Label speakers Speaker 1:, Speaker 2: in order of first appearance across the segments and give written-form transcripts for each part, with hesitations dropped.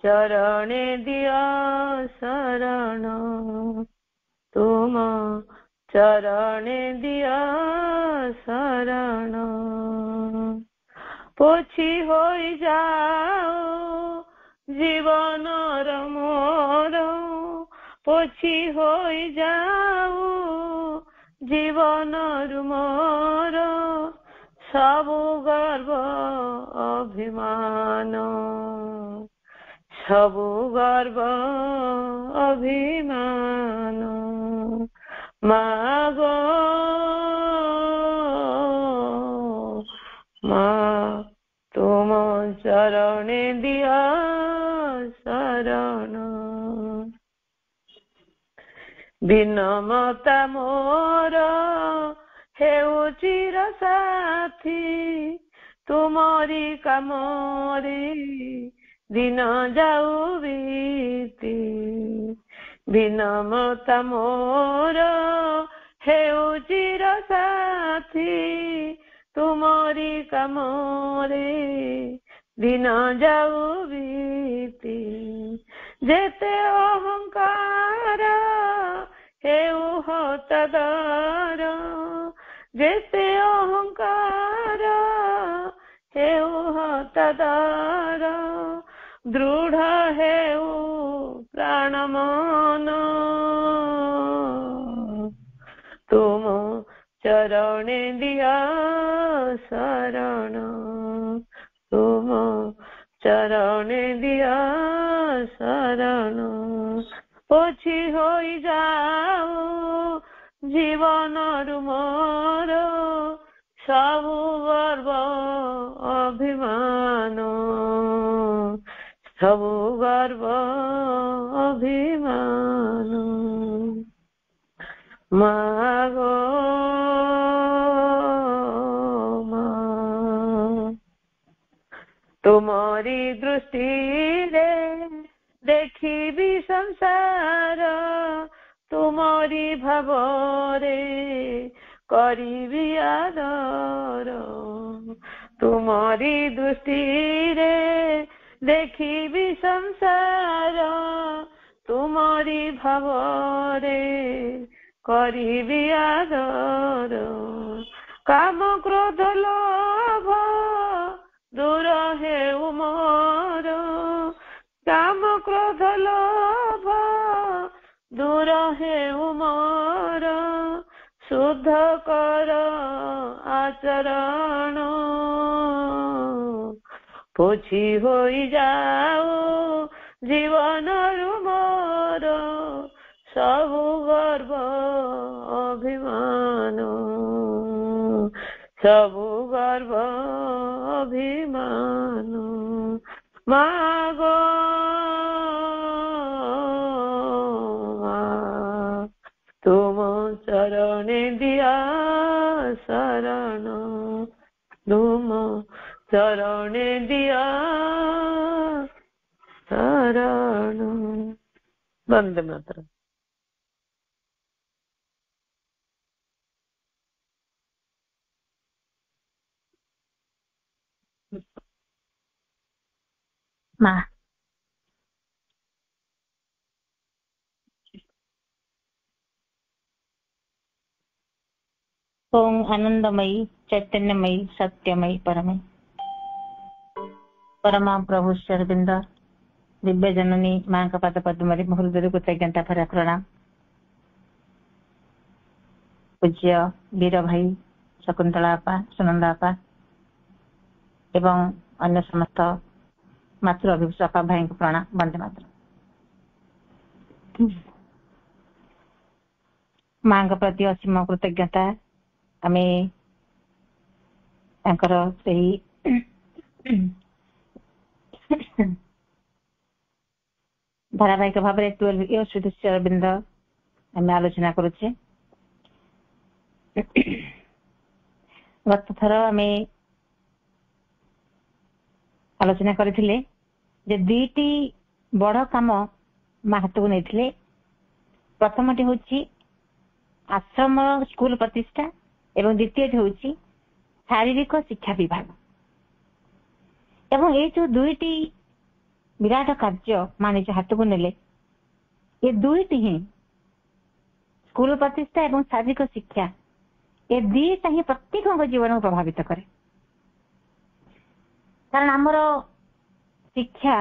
Speaker 1: चरणे दिया शरण तुम चरणे दिया शरण पोछि होई जाओ जीवनर मोर पोछि होई जाओ जीवनर मोर सबु गर्व अभिमान सबु गर्व अभिमान मागो मां तुम चरणे दिया शरण विनमता मोर हेउ चिर साथी तुमरी कामरे दिन जाऊ बीती विनमता मोर हेउ चिर साथी तुमरी कामरे दिन जाऊ बीती जेते अहंकार हेउ हतदार जेते अहंकार हेउ हतदार दृढ़ हेउ प्राण मन तुम चरणे दिया शरण तुम चरणे दिया शरण पोछि होई जाओ जीवनर मोर सबु गर्व अभिमान सबु गर्व अभिमान मागो तुमरी दृष्टि रे देखिबी संसार तुमरी भावरे करिबी आदर तुमरी दृष्टि रे देखिबी संसार तुमरी भावरे करिबी आदर काम क्रोध लोभ दूर हेउ मोर काम क्रोध लोभ दूर हेउ मोर शुद्ध कर आचरण पोछि होई जाओ जीवनर मोर सबु गर्व अभिमान सबु गर्व अभिमान मागो तुम चरणे दिया शरण तुम चरणे दिया शरण वंदे मातरम।
Speaker 2: माँ ओम आनंदमयी चैतन्यमयी सत्यमयी परमयी परमा प्रभु श्रीअरविंद दिव्य जननी माँ का पाद पद्म हृदय कृतज्ञता भरा प्रणाम। पूज्य वीर भाई शकुंतला आपा सुनंदा आपा एवं अन्य समस्त मातृ अभिभाषक भाई को प्रणाम। वंदे मातरम। माँ का प्रति असीम कृतज्ञता आम धारावाहिक भाव में 12 इयर्स विथ श्री अरविंद आम आलोचना करुचे। गत थर आम आलोचना करथिले जे दुईटी बड़ काम माँ हाथ को नहीं। प्रथमटी हूँ आश्रम स्कूल प्रतिष्ठा एवं द्वितीय हूँ शारीरिक शिक्षा विभाग। एवं ये जो दुईटी ବିରାଟ କାର୍ଯ୍ୟ ମା ନିଜ ହାତକୁ ନେଲେ। ଏ ଦୁଇଟି ହିଁ ସ୍କୁଲ ପ୍ରତିଷ୍ଠା ଏବଂ ଶାରୀରିକ ଶିକ୍ଷା, ଏ ଦୁଇଟା ହିଁ ପ୍ରତ୍ୟେକଙ୍କ ଜୀବନକୁ ପ୍ରଭାବିତ କରେ। କାରଣ ଆମର ଶିକ୍ଷା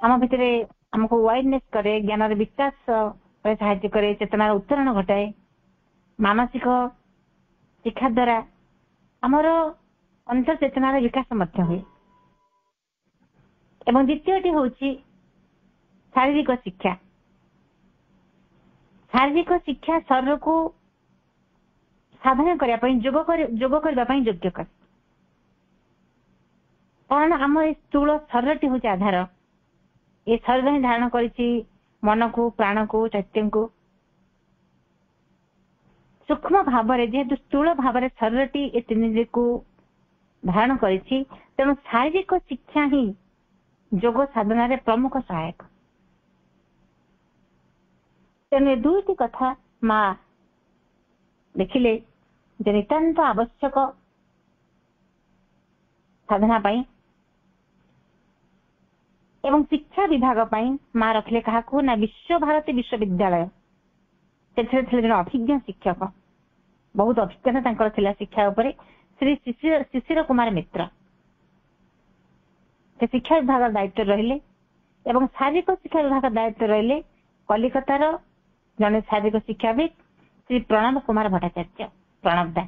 Speaker 2: ଆମ ଭିତରେ ଆମକୁ ୱାଇଡନେସ୍ କରେ, ଜ୍ଞାନର ବିକାଶ ସାହାଯ୍ୟ କରେ, ଚେତନାର ଉତ୍ତରଣ ଘଟାଏ। ମାନସିକ ଶିକ୍ଷା ଦ୍ୱାରା ଆମର ଅନ୍ତର ଚେତନାର ବିକାଶ ମଧ୍ୟ ହୁଏ। ଏବଂ ଦ୍ୱିତୀୟଟି ହଉଛି ଶାରୀରିକ ଶିକ୍ଷା। ଶାରୀରିକ ଶିକ୍ଷା ଶରୀରକୁ ସାଧନା କରିବା ପାଇଁ, ଯୋଗ କରିବା ପାଇଁ ଯୋଗ୍ୟ କରେ। କାରଣ ଆମ ଏ ସ୍ଥୂଳ ଶରୀରଟି ହଉଛି ଆଧାର। ଏ ଶରୀର ହିଁ ଧାରଣ କରିଛି ମନକୁ, ପ୍ରାଣକୁ, ଚୈତ୍ୟଙ୍କୁ। ସୂକ୍ଷ୍ମ ଭାବରେ ଯେହେତୁ ସ୍ଥୂଳ ଭାବରେ ଶରୀରଟି ଏ ତିନିଟିକୁ ଧାରଣ କରିଛି, ତେଣୁ ଶାରୀରିକ ଶିକ୍ଷା ହିଁ ଯୋଗ ସାଧନାରେ ପ୍ରମୁଖ ସହାୟକ। ତେଣୁ ଏ ଦୁଇଟି କଥା ମା ଦେଖିଲେ ଯେ ନିତାନ୍ତ ଆବଶ୍ୟକ ସାଧନା ପାଇଁ। ଏବଂ ଶିକ୍ଷା ବିଭାଗ ପାଇଁ ମା ରଖିଲେ କାହାକୁ ନା ବିଶ୍ୱଭାରତୀ ବିଶ୍ୱବିଦ୍ୟାଳୟ। ସେଥିରେ ଥିଲେ ଜଣେ ଅଭିଜ୍ଞ ଶିକ୍ଷକ, ବହୁତ ଅଭିଜ୍ଞତା ତାଙ୍କର ଥିଲା ଶିକ୍ଷା ଉପରେ, ଶ୍ରୀ ଶିଶିର କୁମାର ମିତ୍ର। ସେ ଶିକ୍ଷା ବିଭାଗ ଦାୟିତ୍ୱ ରହିଲେ ଏବଂ ଶାରୀରିକ ଶିକ୍ଷା ବିଭାଗ ଦାୟିତ୍ୱ ରହିଲେ କଲିକତାର ଜଣେ ଶାରୀରିକ ଶିକ୍ଷାବିତ୍ ଶ୍ରୀ ପ୍ରଣବ କୁମାର ଭଟ୍ଟାଚାର୍ଯ୍ୟ, ପ୍ରଣବ ଦା।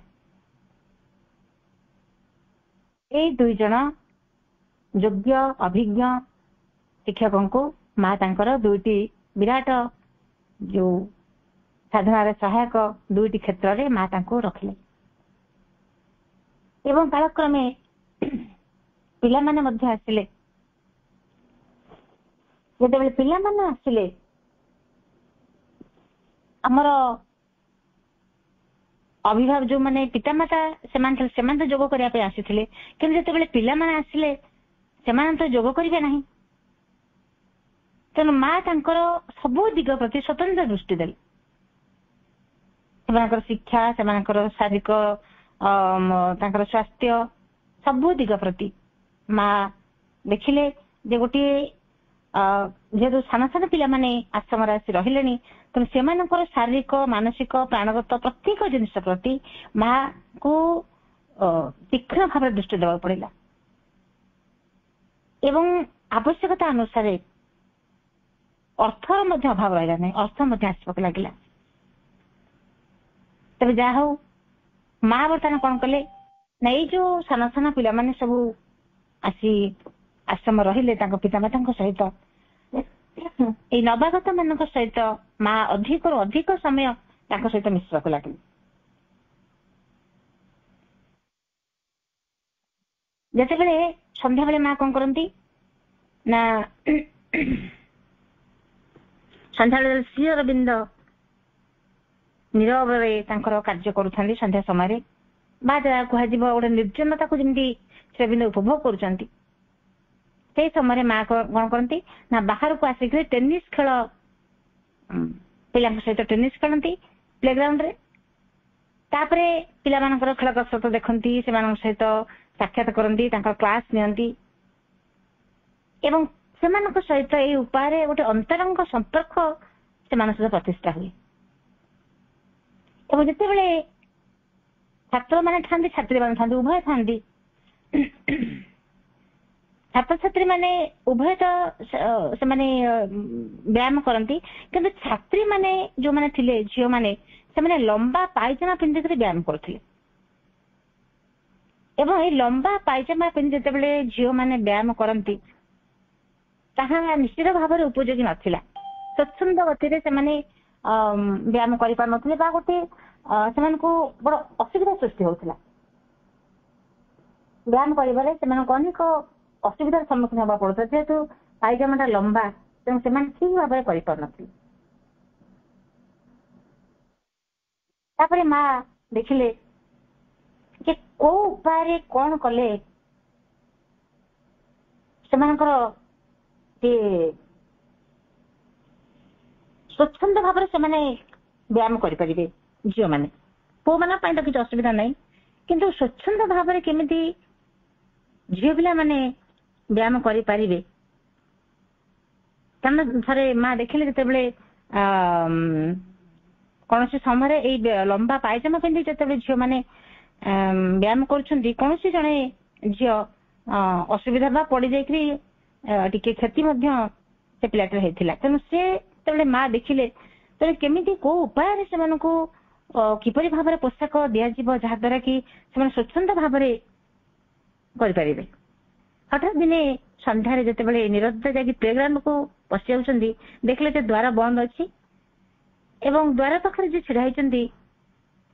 Speaker 2: ଏଇ ଦୁଇ ଜଣ ଯୋଗ୍ୟ ଅଭିଜ୍ଞ ଶିକ୍ଷକଙ୍କୁ ମା ତାଙ୍କର ଦୁଇଟି ବିରାଟ ଯୋଉ ସାଧନାର ସହାୟକ ଦୁଇଟି କ୍ଷେତ୍ରରେ ମା ତାଙ୍କୁ ରଖିଲେ। ଏବଂ କାଳକ୍ରମେ ପିଲାମାନେ ମଧ୍ୟ ଆସିଲେ। ଯେତେବେଳେ ପିଲାମାନେ ଆସିଲେ, ଆମର ଅଭିଭାବକ ଯୋଉମାନେ ପିତାମାତା ସେମାନେ ତ ଯୋଗ କରିବା ପାଇଁ ଆସିଥିଲେ, କିନ୍ତୁ ଯେତେବେଳେ ପିଲାମାନେ ଆସିଲେ ସେମାନେ ତ ଯୋଗ କରିବେ ନାହିଁ। ତେଣୁ ମା ତାଙ୍କର ସବୁ ଦିଗ ପ୍ରତି ସ୍ୱତନ୍ତ୍ର ଦୃଷ୍ଟି ଦେଲେ। ସେମାନଙ୍କର ଶିକ୍ଷା, ସେମାନଙ୍କର ଶାରୀରିକ ତାଙ୍କର ସ୍ୱାସ୍ଥ୍ୟ ସବୁ ଦିଗ ପ୍ରତି ମା ଦେଖିଲେ ଯେ ଗୋଟିଏ ଯେହେତୁ ସାନ ସାନ ପିଲାମାନେ ଆଶ୍ରମରେ ଆସି ରହିଲେଣି, ତେଣୁ ସେମାନଙ୍କର ଶାରୀରିକ, ମାନସିକ, ପ୍ରାଣଗତ ପ୍ରତ୍ୟେକ ଜିନିଷ ପ୍ରତି ମାକୁ ତୀକ୍ଷ୍ଣ ଭାବରେ ଦୃଷ୍ଟି ଦେବାକୁ ପଡିଲା। ଏବଂ ଆବଶ୍ୟକତା ଅନୁସାରେ ଅର୍ଥର ମଧ୍ୟ ଅଭାବ ରହିଲା ନାହିଁ, ଅର୍ଥ ମଧ୍ୟ ଆସିବାକୁ ଲାଗିଲା। ତେବେ ଯାହା ହଉ ମା ବର୍ତ୍ତମାନ କଣ କଲେ ନା, ଏଇ ଯୋଉ ସାନ ସାନ ପିଲାମାନେ ସବୁ ଆସି ଆଶ୍ରମ ରହିଲେ ତାଙ୍କ ପିତାମାତାଙ୍କ ସହିତ, ଏଇ ନବାଗତ ମାନଙ୍କ ସହିତ ମା ଅଧିକରୁ ଅଧିକ ସମୟ ତାଙ୍କ ସହିତ ମିଶିବାକୁ ଲାଗିଲେ। ଯେତେବେଳେ ସନ୍ଧ୍ୟାବେଳେ ମା କଣ କରନ୍ତି ନା, ସନ୍ଧ୍ୟାବେଳେ ଶ୍ରୀ ଅରବିନ୍ଦ ନୀରବରେ ତାଙ୍କର କାର୍ଯ୍ୟ କରୁଥାନ୍ତି ସନ୍ଧ୍ୟା ସମୟରେ, ବା ଯାହା କୁହାଯିବ ଗୋଟେ ନିର୍ଜନତାକୁ ଯେମିତି ଶ୍ରୀଅରବିନ୍ଦ ଉପଭୋଗ କରୁଛନ୍ତି, ସେଇ ସମୟରେ ମା କଣ କରନ୍ତି ନା ବାହାରକୁ ଆସିକି ଟେନିସ୍ ଖେଳ, ପିଲାଙ୍କ ସହିତ ଟେନିସ୍ ଖେଳନ୍ତି ପ୍ଲେଗ୍ରାଉଣ୍ଡରେ। ତାପରେ ପିଲାମାନଙ୍କର ଖେଳ କସରତ ଦେଖନ୍ତି, ସେମାନଙ୍କ ସହିତ ସାକ୍ଷାତ କରନ୍ତି, ତାଙ୍କର କ୍ଲାସ୍ ନିଅନ୍ତି ଏବଂ ସେମାନଙ୍କ ସହିତ ଏଇ ଉପାୟରେ ଗୋଟେ ଅନ୍ତରଙ୍ଗ ସମ୍ପର୍କ ସେମାନଙ୍କ ସହିତ ପ୍ରତିଷ୍ଠା ହୁଏ। ଏବଂ ଯେତେବେଳେ ଛାତ୍ରମାନେ ଥାନ୍ତି, ଛାତ୍ରୀମାନେ ଥାନ୍ତି, ଉଭୟ ଥାନ୍ତି, ଛାତ୍ରଛାତ୍ରୀ ମାନେ ଉଭୟ ତ ସେମାନେ ବ୍ୟାୟାମ କରନ୍ତି, କିନ୍ତୁ ଛାତ୍ରୀମାନେ ଯୋଉମାନେ ଥିଲେ, ଝିଅମାନେ, ସେମାନେ ଲମ୍ବା ପାଇଜାମା ପିନ୍ଧିକରି ବ୍ୟାୟାମ କରୁଥିଲେ। ଏବଂ ଏଇ ଲମ୍ବା ପାଇଜାମା ପିନ୍ଧି ଯେତେବେଳେ ଝିଅମାନେ ବ୍ୟାୟାମ କରନ୍ତି, ତାହା ନିଶ୍ଚିତ ଭାବରେ ଉପଯୋଗୀ ନଥିଲା। ସ୍ୱଚ୍ଛନ୍ଦ ଗତିରେ ସେମାନେ ବ୍ୟାୟାମ କରିପାରୁନଥିଲେ ବା ଗୋଟେ ସେମାନଙ୍କୁ ବଡ ଅସୁବିଧା ସୃଷ୍ଟି ହଉଥିଲା। ବ୍ୟାୟାମ କରିବାରେ ସେମାନଙ୍କୁ ଅନେକ ଅସୁବିଧାର ସମ୍ମୁଖୀନ ହେବାକୁ ପଡୁଥିଲା, ଯେହେତୁ ପାଇଜାମାଟା ଲମ୍ବା, ତେଣୁ ସେମାନେ ଠିକ ଭାବରେ କରିପାରୁନଥିଲେ। ତାପରେ ମା ଦେଖିଲେ ଯେ କୋଉ ଉପାୟରେ କଣ କଲେ ସେମାନଙ୍କର ସ୍ୱଚ୍ଛନ୍ଦ ଭାବରେ ସେମାନେ ବ୍ୟାୟାମ କରିପାରିବେ। ଝିଅମାନେ, ପୁଅମାନଙ୍କ ପାଇଁ ତ କିଛି ଅସୁବିଧା ନାହିଁ, କିନ୍ତୁ ସ୍ୱଚ୍ଛନ୍ଦ ଭାବରେ କେମିତି ଝିଅ ପିଲାମାନେ ବ୍ୟାୟାମ କରିପାରିବେ। କାରଣ ଥରେ ମା ଦେଖିଲେ ଯେତେବେଳେ କୌଣସି ସମୟରେ ଏଇ ଲମ୍ବା ପାଇଜାମା ପିନ୍ଧି ଯେତେବେଳେ ଝିଅମାନେ ବ୍ୟାୟାମ କରୁଛନ୍ତି, କୌଣସି ଜଣେ ଝିଅ ଅସୁବିଧା ବା ପଡିଯାଇକରି ଟିକେ କ୍ଷତି ମଧ୍ୟ ସେ ପିଲାଟିର ହେଇଥିଲା। ତେଣୁ ସେ ଯେତେବେଳେ ମା ଦେଖିଲେ ତେଣୁ କେମିତି କୋଉ ଉପାୟରେ ସେମାନଙ୍କୁ କିପରି ଭାବରେ ପୋଷାକ ଦିଆଯିବ ଯାହା ଦ୍ୱାରା କି ସେମାନେ ସ୍ୱଚ୍ଛନ୍ଦ ଭାବରେ କରିପାରିବେ। ହଠାତ୍ ଦିନେ ସନ୍ଧ୍ୟାରେ ଯେତେବେଳେ ନିରବତା ଯାଇକି ପ୍ଲେଗ୍ରାଉଣ୍ଡକୁ ପଶି ଯାଉଛନ୍ତି, ଦେଖିଲେ ଯେ ଦ୍ୱାର ବନ୍ଦ ଅଛି ଏବଂ ଦ୍ୱାର ପାଖରେ ଯିଏ ଛିଡା ହେଇଛନ୍ତି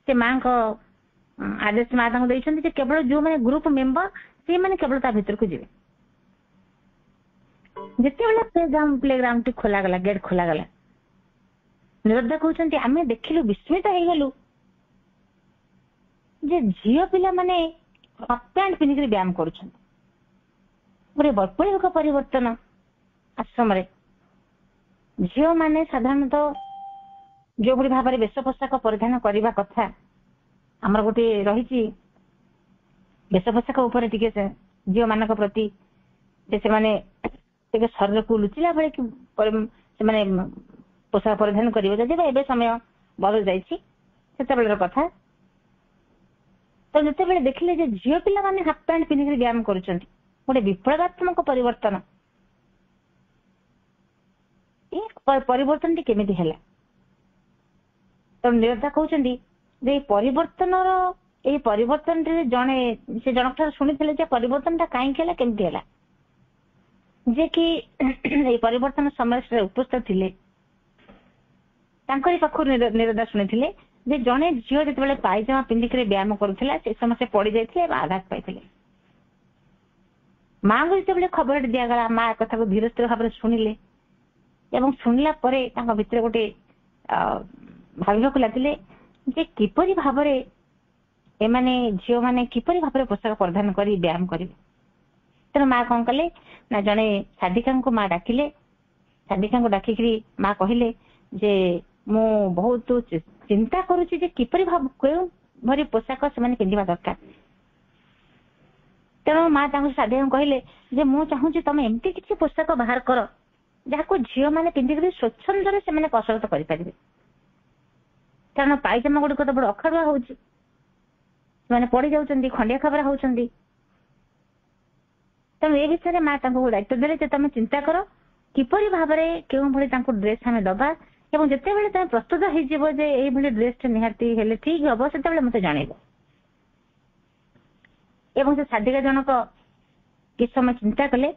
Speaker 2: ସେ ମାଙ୍କ ଆଦେଶ ମା ତାଙ୍କୁ ଦେଇଛନ୍ତି ଯେ କେବଳ ଯୋଉମାନେ ଗ୍ରୁପ ମେମ୍ବର ସେଇମାନେ କେବଳ ତା ଭିତରକୁ ଯିବେ। ଯେତେବେଳେ ପ୍ଲେଗ୍ରାଉଣ୍ଡ ଟି ଖୋଲାଗଲା, ଗେଟ୍ ଖୋଲାଗଲା, ନିରବତା କହୁଛନ୍ତି ଆମେ ଦେଖିଲୁ ବିସ୍ମିତ ହେଇଗଲୁ ଯେ ଝିଅ ପିଲାମାନେ ହାଫ୍ ପ୍ୟାଣ୍ଟ ପିନ୍ଧିକରି ବ୍ୟାୟାମ କରୁଛନ୍ତି। ଗୋଟେ ବୈପ୍ଳବିକ ପରିବର୍ତ୍ତନ ଆଶ୍ରମରେ। ଝିଅମାନେ ସାଧାରଣତଃ ଯୋଉଭଳି ଭାବରେ ବେଶ ପୋଷାକ ପରିଧାନ କରିବା କଥା, ଆମର ଗୋଟେ ରହିଛି ବେଶ ପୋଷାକ ଉପରେ ଟିକେ ଝିଅ ମାନଙ୍କ ପ୍ରତି ସେମାନେ ଟିକେ ଶରୀରକୁ ଲୁଚିଲା ଭଳି ସେମାନେ ପୋଷାକ ପରିଧାନ କରିବେ। ଯଦି ବା ଏବେ ସମୟ ବଦଳି ଯାଇଛି, ସେତେବେଳର କଥା। ତ ଯେତେବେଳେ ଦେଖିଲେ ଯେ ଝିଅ ପିଲାମାନେ ହାଫ୍ ପ୍ୟାଣ୍ଟ ପିନ୍ଧିକରି ବ୍ୟାୟାମ କରୁଛନ୍ତି, ଗୋଟେ ବିପ୍ଳବାତ୍ମକ ପରିବର୍ତ୍ତନ। ଏ ପରିବର୍ତ୍ତନଟି କେମିତି ହେଲା? ତେଣୁ ନିରବତା କହୁଛନ୍ତି ଯେ ଏଇ ପରିବର୍ତ୍ତନଟିରେ ସେ ଜଣଠାରୁ ଶୁଣିଥିଲେ ଯେ ପରିବର୍ତ୍ତନଟା କାହିଁକି ହେଲା, କେମିତି ହେଲା। ଯେ କି ଏଇ ପରିବର୍ତ୍ତନ ସମୟରେ ସେ ଉପସ୍ଥିତ ଥିଲେ, ତାଙ୍କରି ପାଖରୁ ନିରବତା ଶୁଣିଥିଲେ ଯେ ଜଣେ ଝିଅ ଯେତେବେଳେ ପାଇଜାମା ପିନ୍ଧିକରି ବ୍ୟାୟାମ କରୁଥିଲା, ସେ ସମୟ ସେ ପଡିଯାଇଥିଲେ ଏବଂ ଆଘାତ ପାଇଥିଲେ। ମାଙ୍କୁ ଯେତେବେଳେ ଖବରଟି ଦିଆଗଲା, ମା କଥାକୁ ଧୀର ସ୍ଥିର ଭାବରେ ଶୁଣିଲେ ଏବଂ ଶୁଣିଲା ପରେ ତାଙ୍କ ଭିତରେ ଗୋଟେ ଭାବିବାକୁ ଲାଗିଲେ ଯେ କିପରି ଭାବରେ ଏମାନେ ଝିଅମାନେ କିପରି ଭାବରେ ପୋଷାକ ପରିଧାନ କରି ବ୍ୟାୟାମ କରିବେ। ତେଣୁ ମା କଣ କଲେ ନା ଜଣେ ସାଧିକାଙ୍କୁ ମା ଡାକିଲେ। ସାଧିକାଙ୍କୁ ଡାକିକିରି ମା କହିଲେ ଯେ ମୁଁ ବହୁତ ଚିନ୍ତା କରୁଛି ଯେ କିପରି କେଉଁଭଳି ପୋଷାକ ସେମାନେ ପିନ୍ଧିବା ଦରକାର। ତେଣୁ ମା ତାଙ୍କୁ ସାଧିକାଙ୍କୁ କହିଲେ ଯେ ମୁଁ ଚାହୁଁଛି ତମେ ଏମିତି କିଛି ପୋଷାକ ବାହାର କର ଯାହାକୁ ଝିଅମାନେ ପିନ୍ଧିକରି ସ୍ୱଚ୍ଛନ୍ଦରେ ସେମାନେ କସରତ କରିପାରିବେ। କାରଣ ପାଇଜାମା ଗୁଡିକ ତ ବଡ ଅଖାଡୁଆ ହଉଛି, ସେମାନେ ପଡି ଯାଉଛନ୍ତି, ଖଣ୍ଡିଆ ଖାବରା ହଉଛନ୍ତି। ତେଣୁ ଏ ବିଷୟରେ ମା ତାଙ୍କୁ ଦାୟିତ୍ୱ ଦେଲେ ଯେ ତମେ ଚିନ୍ତା କର କିପରି ଭାବରେ କେଉଁଭଳି ତାଙ୍କୁ ଡ୍ରେସ୍ ଆମେ ଦବା ଏବଂ ଯେତେବେଳେ ତମେ ପ୍ରସ୍ତୁତ ହେଇଯିବ ଯେ ଏଇଭଳି ଡ୍ରେସଟା ନିହାତି ହେଲେ ଠିକ ହବ, ସେତେବେଳେ ମତେ ଜଣେଇବ। ଏବଂ ସେ ସାଧିକା ଜଣକ କିଛି ସମୟ ଚିନ୍ତା କଲେ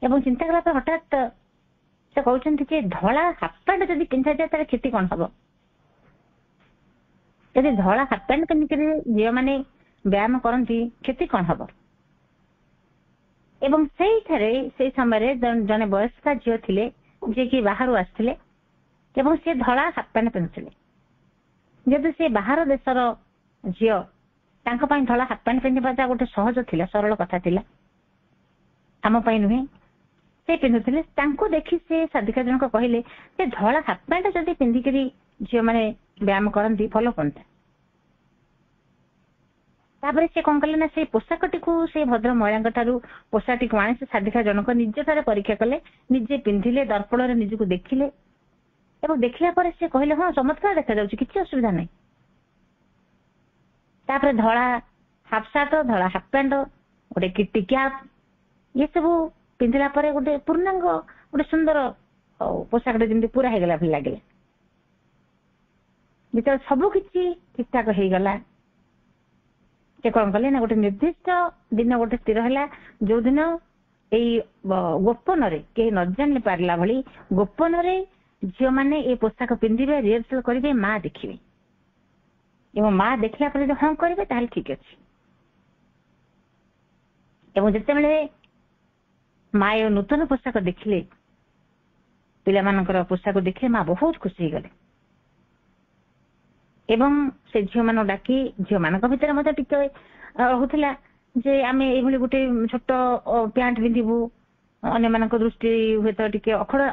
Speaker 2: ଏବଂ ଚିନ୍ତା କଲା ପରେ ହଠାତ୍ ସେ କହୁଛନ୍ତି ଯେ ଧଳା ହାଫ୍ ପ୍ୟାଣ୍ଟ ଯଦି ପିନ୍ଧାଯାଏ ତାହେଲେ କ୍ଷତି କଣ ହବ। ଯଦି ଧଳା ହାଫ୍ ପ୍ୟାଣ୍ଟ ପିନ୍ଧିକରି ଝିଅମାନେ ବ୍ୟାୟାମ କରନ୍ତି, କ୍ଷତି କଣ ହବ। ଏବଂ ସେଇ ସମୟରେ ଜଣେ ବୟସ୍କା ଝିଅ ଥିଲେ ଯିଏକି ବାହାରୁ ଆସିଥିଲେ ଏବଂ ସେ ଧଳା ହାଫ୍ ପ୍ୟାଣ୍ଟ ପିନ୍ଧୁଥିଲେ। ଯେହେତୁ ସେ ବାହାର ଦେଶର ଝିଅ, ତାଙ୍କ ପାଇଁ ଧଳା ହାଫ୍ ପ୍ୟାଣ୍ଟ ପିନ୍ଧିବାଟା ଗୋଟେ ସହଜ ଥିଲା, ସରଳ କଥା ଥିଲା, ଆମ ପାଇଁ ନୁହେଁ। ସେ ପିନ୍ଧୁଥିଲେ, ତାଙ୍କୁ ଦେଖି ସେ ସାଧିକା ଜଣକ କହିଲେ ଯେ ଧଳା ହାଫ୍ ପ୍ୟାଣ୍ଟ ଯଦି ପିନ୍ଧିକରି ଝିଅମାନେ ବ୍ୟାୟାମ କରନ୍ତି ଭଲ ହୁଅନ୍ତା। ତାପରେ ସେ କଣ କଲେ ନା ସେଇ ପୋଷାକଟିକୁ ସେ ଭଦ୍ର ମହିଳାଙ୍କ ଠାରୁ ପୋଷାକଟିକୁ ଆଣି ସେ ସାଧିକା ଜଣକ ନିଜ ଠାରେ ପରୀକ୍ଷା କଲେ, ନିଜେ ପିନ୍ଧିଲେ, ଦର୍ପଣରେ ନିଜକୁ ଦେଖିଲେ ଏବଂ ଦେଖିଲା ପରେ ସେ କହିଲେ ହଁ ଚମତ୍କାର ଦେଖାଯାଉଛି, କିଛି ଅସୁବିଧା ନାହିଁ। ତାପରେ ଧଳା ହାଫ୍ ସାର୍ଟ, ଧଳା ହାଫ୍ ପ୍ୟାଣ୍ଟ, ଗୋଟେ କିଟି କ୍ୟାପ୍ ଏସବୁ ପିନ୍ଧିଲା ପରେ ଗୋଟେ ପୂର୍ଣ୍ଣାଙ୍ଗ ଗୋଟେ ସୁନ୍ଦର ପୋଷାକଟେ ଯେମିତି ପୁରା ହେଇଗଲା ଭଳି ଲାଗିଲା। ଯେତେବେଳେ ସବୁ କିଛି ଠିକ ଠାକ ହେଇଗଲା, ସେ କଣ କଲେ ନା ଗୋଟେ ନିର୍ଦ୍ଦିଷ୍ଟ ଦିନ ଗୋଟେ ସ୍ଥିର ହେଲା, ଯୋଉଦିନ ଏଇ ଗୋପନରେ କେହି ନ ଜାଣି ପାରିଲା ଭଳି ଗୋପନରେ ଝିଅମାନେ ଏଇ ପୋଷାକ ପିନ୍ଧିବେ, ରିହର୍ସାଲ କରିବେ, ମା ଦେଖିବେ ଏବଂ ମା ଦେଖିଲା ପରେ ଯଦି ହଁ କରିବେ ତାହେଲେ ଠିକ ଅଛି। ଏବଂ ଯେତେବେଳେ ମା ଏ ନୂତନ ପୋଷାକ ଦେଖିଲେ, ପିଲାମାନଙ୍କର ପୋଷାକ ଦେଖିଲେ ମା ବହୁତ ଖୁସି ହେଇଗଲେ ଏବଂ ସେ ଝିଅମାନଙ୍କୁ ଡାକି ଝିଅମାନଙ୍କ ଭିତରେ ମଧ୍ୟ ଟିକେ ରହୁଥିଲା ଯେ ଆମେ ଏଇଭଳି ଗୋଟେ ଛୋଟ ପ୍ୟାଣ୍ଟ ପିନ୍ଧିବୁ, ଅନ୍ୟମାନଙ୍କ ଦୃଷ୍ଟି ହୁଏତ ଟିକେ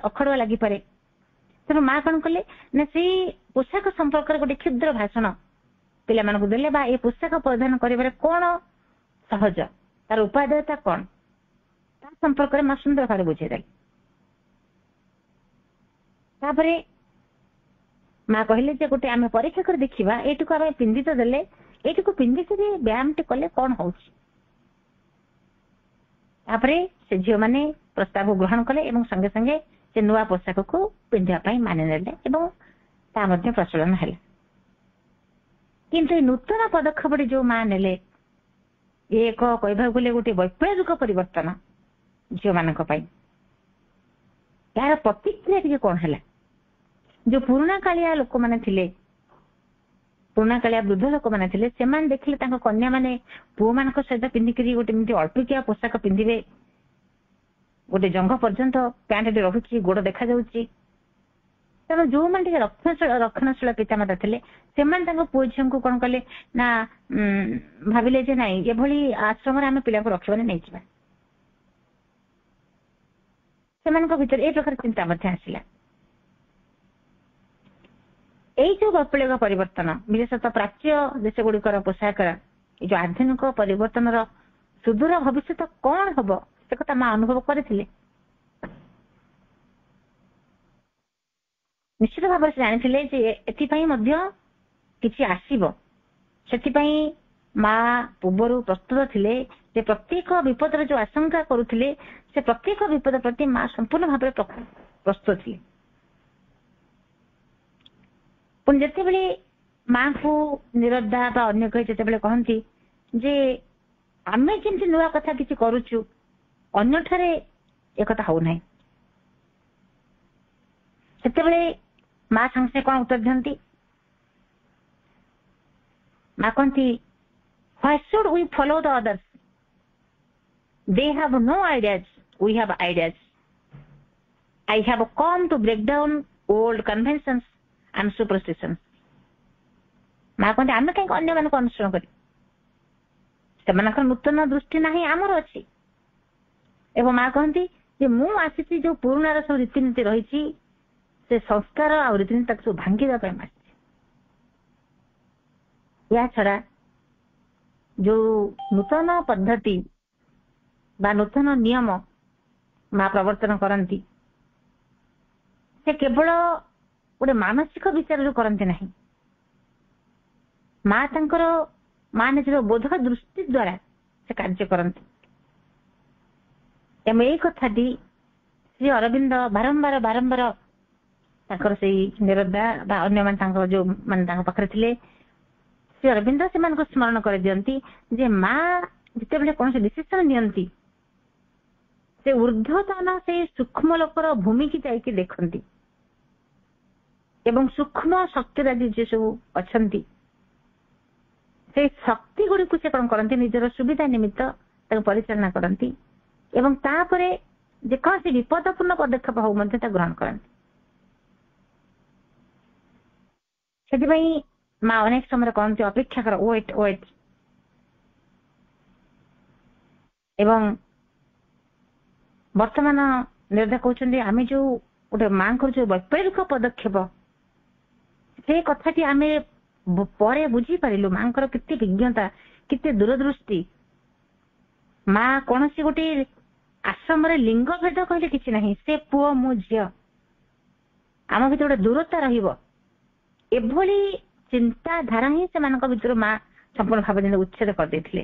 Speaker 2: ଅଖାଡୁଆ ଲାଗିପାରେ। ତେଣୁ ମା କଣ କଲେ ନା ସେଇ ପୋଷାକ ସମ୍ପର୍କରେ ଗୋଟେ କ୍ଷୁଦ୍ର ଭାଷଣ ପିଲାମାନଙ୍କୁ ଦେଲେ ବା ଏ ପୋଷାକ ପରିଧାନ କରିବାରେ କଣ ସହଜ, ତାର ଉପାଦେୟତା କଣ, ତା ସମ୍ପର୍କରେ ମା ସୁନ୍ଦର ଭାବରେ ବୁଝେଇଦେଲେ। ତାପରେ ମା କହିଲେ ଯେ ଗୋଟେ ଆମେ ପରୀକ୍ଷା କରି ଦେଖିବା, ଏଇଟିକୁ ଆମେ ପିନ୍ଧି ତ ଦେଲେ, ଏଇଟିକୁ ପିନ୍ଧିକିରି ବ୍ୟାୟାମଟି କଲେ କଣ ହଉଛି। ତାପରେ ସେ ଝିଅମାନେ ପ୍ରସ୍ତାବ ଗ୍ରହଣ କଲେ ଏବଂ ସଙ୍ଗେ ସଙ୍ଗେ ସେ ନୂଆ ପୋଷାକକୁ ପିନ୍ଧିବା ପାଇଁ ମାନିନେଲେ ଏବଂ ତା ମଧ୍ୟ ପ୍ରଚଳନ ହେଲା। କିନ୍ତୁ ଏ ନୂତନ ପଦକ୍ଷେପଟି ଯୋଉ ମା ନେଲେ, ଏ ଏକ କହିବାକୁ ଗଲେ ଗୋଟେ ବୈପ୍ଳବିକ ପରିବର୍ତ୍ତନ ଝିଅମାନଙ୍କ ପାଇଁ। ଏହାର ପ୍ରତିକ୍ରିୟା ଟିକେ କଣ ହେଲା? ଯୋଉ ପୁରୁଣା କାଳିଆ ଲୋକମାନେ ଥିଲେ, ପୁରୁଣା କାଳିଆ ବୃଦ୍ଧ ଲୋକମାନେ ଥିଲେ, ସେମାନେ ଦେଖିଲେ ତାଙ୍କ କନ୍ୟା ମାନେ ପୁଅ ମାନଙ୍କ ସହିତ ପିନ୍ଧିକିରି ଗୋଟେ ଏମିତି ଅଳ୍ପିକିଆ ପୋଷାକ ପିନ୍ଧିବେ, ଗୋଟେ ଜଙ୍ଘ ପର୍ଯ୍ୟନ୍ତ ପ୍ୟାଣ୍ଟଟି ରହୁଛି, ଗୋଡ ଦେଖାଯାଉଛି। ତେଣୁ ଯୋଉମାନେ ଟିକେ ରକ୍ଷଣଶୀଳ ପିତାମାତା ଥିଲେ, ସେମାନେ ତାଙ୍କ ପୁଅ ଝିଅଙ୍କୁ କଣ କଲେ ନା ଭାବିଲେ ଯେ ନାଇଁ, ଏଭଳି ଆଶ୍ରମରେ ଆମେ ପିଲାଙ୍କୁ ରଖିବାନି, ନେଇଯିବା। ସେମାନଙ୍କ ଭିତରେ ଏ ପ୍ରକାର ଚିନ୍ତା ମଧ୍ୟ ଆସିଲା। ଏଇ ଯୋଉ ବୈପ୍ଳବିକ ପରିବର୍ତ୍ତନ, ବିଶେଷତଃ ପ୍ରାଚ୍ୟ ଦେଶ ଗୁଡିକର ପୋଷାକର ଏଇ ଯୋଉ ଆଧୁନିକ ପରିବର୍ତ୍ତନର ସୁଦୂର ଭବିଷ୍ୟତ କଣ ହବ, ସେ କଥା ମା ଅନୁଭବ କରିଥିଲେ। ନିଶ୍ଚିତ ଭାବରେ ସେ ଜାଣିଥିଲେ ଯେ ଏଥିପାଇଁ ମଧ୍ୟ କିଛି ଆସିବ। ସେଥିପାଇଁ ମା ପୂର୍ବରୁ ପ୍ରସ୍ତୁତ ଥିଲେ ଯେ ପ୍ରତ୍ୟେକ ବିପଦର ଯୋଉ ଆଶଙ୍କା କରୁଥିଲେ, ସେ ପ୍ରତ୍ୟେକ ବିପଦ ପ୍ରତି ମା ସମ୍ପୂର୍ଣ୍ଣ ଭାବରେ ପ୍ରସ୍ତୁତ ଥିଲେ। ପୁଣି ଯେତେବେଳେ ମାଙ୍କୁ ନିରଦା ବା ଅନ୍ୟ କେହି ଯେତେବେଳେ କହନ୍ତି ଯେ ଆମେ ଯେମିତି ନୂଆ କଥା କିଛି କରୁଛୁ, ଅନ୍ୟଠାରେ ଏକଥା ହଉନାହିଁ, ସେତେବେଳେ ମା ସାଙ୍ଗେ ସାଙ୍ଗେ କଣ ଉତ୍ତର ଦିଅନ୍ତି? ମା କହନ୍ତି, why should we follow the others? They have no ideas, we have ideas. I have come to break down old conventions and superstitions. ମା କହନ୍ତି, ଆମେ କାହିଁକି ଅନ୍ୟମାନଙ୍କୁ ଅନୁସରଣ କରି? ସେମାନଙ୍କର ନୂତନ ଦୃଷ୍ଟି ନାହିଁ, ଆମର ଅଛି। ଏବଂ ମା କହନ୍ତି ଯେ ମୁଁ ଆସିଛି ଯୋଉ ପୁରୁଣାର ସବୁ ରୀତିନୀତି ରହିଛି, ସେ ସଂସ୍କାର ଆଉ ରୀତିନୀତି ତାକୁ ସବୁ ଭାଙ୍ଗିବା ପାଇଁ ଆସିଛି। ଏହା ଛଡା ଯୋଉ ନୂତନ ପଦ୍ଧତି ବା ନୂତନ ନିୟମ ମା ପ୍ରବର୍ତ୍ତନ କରନ୍ତି, ସେ କେବଳ ଗୋଟେ ମାନସିକ ବିଚାରରୁ କରନ୍ତି ନାହିଁ। ମା ତାଙ୍କର ନିଜର ବୋଧ ଦୃଷ୍ଟି ଦ୍ୱାରା ସେ କାର୍ଯ୍ୟ କରନ୍ତି। ଏବଂ ଏଇ କଥାଟି ଶ୍ରୀ ଅରବିନ୍ଦ ବାରମ୍ବାର ତାଙ୍କର ସେଇ ନିରଦା ବା ଅନ୍ୟମାନେ ତାଙ୍କର ଯୋଉମାନେ ତାଙ୍କ ପାଖରେ ଥିଲେ, ଶ୍ରୀ ଅରବିନ୍ଦ ସେମାନଙ୍କୁ ସ୍ମରଣ କରିଦିଅନ୍ତି ଯେ ମା ଯେତେବେଳେ କୌଣସି ଡିସିସନ ନିଅନ୍ତି, ସେ ଊର୍ଦ୍ଧ୍ୱତନ ସେଇ ସୂକ୍ଷ୍ମ ଲୋକର ଭୂମିକି ଯାଇକି ଦେଖନ୍ତି ଏବଂ ସୂକ୍ଷ୍ମ ଶକ୍ତିରାଜି ଯେ ସବୁ ଅଛନ୍ତି, ସେଇ ଶକ୍ତି ଗୁଡିକୁ ସେ କଣ କରନ୍ତି, ନିଜର ସୁବିଧା ନିମିତ୍ତ ତାକୁ ପରିଚାଳନା କରନ୍ତି ଏବଂ ତାପରେ ଯେକୌଣସି ବିପଦପୂର୍ଣ୍ଣ ପଦକ୍ଷେପ ହଉ ମଧ୍ୟ ତାକୁ ଗ୍ରହଣ କରନ୍ତି। ସେଥିପାଇଁ ମା ଅନେକ ସମୟରେ କହନ୍ତି, ଅପେକ୍ଷା କର, ୱେଟ୍। ଏବଂ ବର୍ତ୍ତମାନ ନିରଦା କହୁଛନ୍ତି, ଆମେ ଯୋଉ ଗୋଟେ ମାଙ୍କର ଯୋଉ ବୈପ୍ଳବିକ ପଦକ୍ଷେପ, ସେ କଥାଟି ଆମେ ପରେ ବୁଝିପାରିଲୁ। ମାଙ୍କର କେତେ ବିଜ୍ଞତା, କେତେ ଦୂରଦୃଷ୍ଟି। ମା କୌଣସି ଗୋଟେ ଆଶ୍ରମରେ ଲିଙ୍ଗ ଭେଦ କହିଲେ କିଛି ନାହିଁ, ସେ ପୁଅ ମୁଁ ଝିଅ, ଆମ ଭିତରେ ଗୋଟେ ଦୂରତା ରହିବ, ଏଭଳି ଚିନ୍ତାଧାରା ହିଁ ସେମାନଙ୍କ ଭିତରୁ ମା ସମ୍ପୂର୍ଣ୍ଣ ଭାବରେ ଉଚ୍ଛେଦ କରିଦେଇଥିଲେ।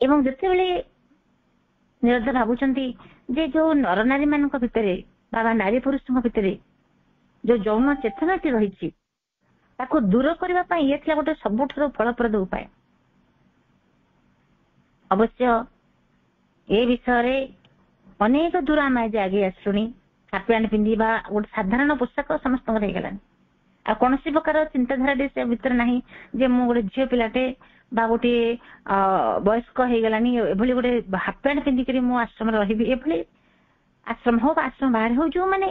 Speaker 2: ଏବଂ ଯେତେବେଳେ ନିରଦା ଭାବୁଛନ୍ତି ଯେ ଯୋଉ ନରନାରୀ ମାନଙ୍କ ଭିତରେ ବା ନାରୀ ପୁରୁଷଙ୍କ ଭିତରେ ଯୋଉ ଯୌନ ଚେତନାଟି ରହିଛି, ତାକୁ ଦୂର କରିବା ପାଇଁ ଇଏ ଥିଲା ଗୋଟେ ସବୁଠାରୁ ଫଳପ୍ରଦ ଉପାୟ। ଅବଶ୍ୟ ଏ ବିଷୟରେ ଅନେକ ଦୂର ଆମେ ଆଜି ଆଗେଇ ଆସିଲୁଣି। ହାଫ୍ ପ୍ୟାଣ୍ଟ ପିନ୍ଧିବା ଗୋଟେ ସାଧାରଣ ପୋଷାକ ସମସ୍ତଙ୍କର ହେଇଗଲାଣି। ଆଉ କୌଣସି ପ୍ରକାର ଚିନ୍ତାଧାରାଟି ସେ ଭିତରେ ନାହିଁ ଯେ ମୁଁ ଗୋଟେ ଝିଅ ପିଲାଟେ ବା ଗୋଟିଏ ବୟସ୍କ ହେଇଗଲାଣି, ଏଭଳି ଗୋଟେ ହାଫ୍ ପ୍ୟାଣ୍ଟ ପିନ୍ଧିକରି ମୁଁ ଆଶ୍ରମରେ ରହିବି। ଏଭଳି ଆଶ୍ରମ ହଉ ବା ଆଶ୍ରମ ବାହାରେ ହଉ, ଯୋଉମାନେ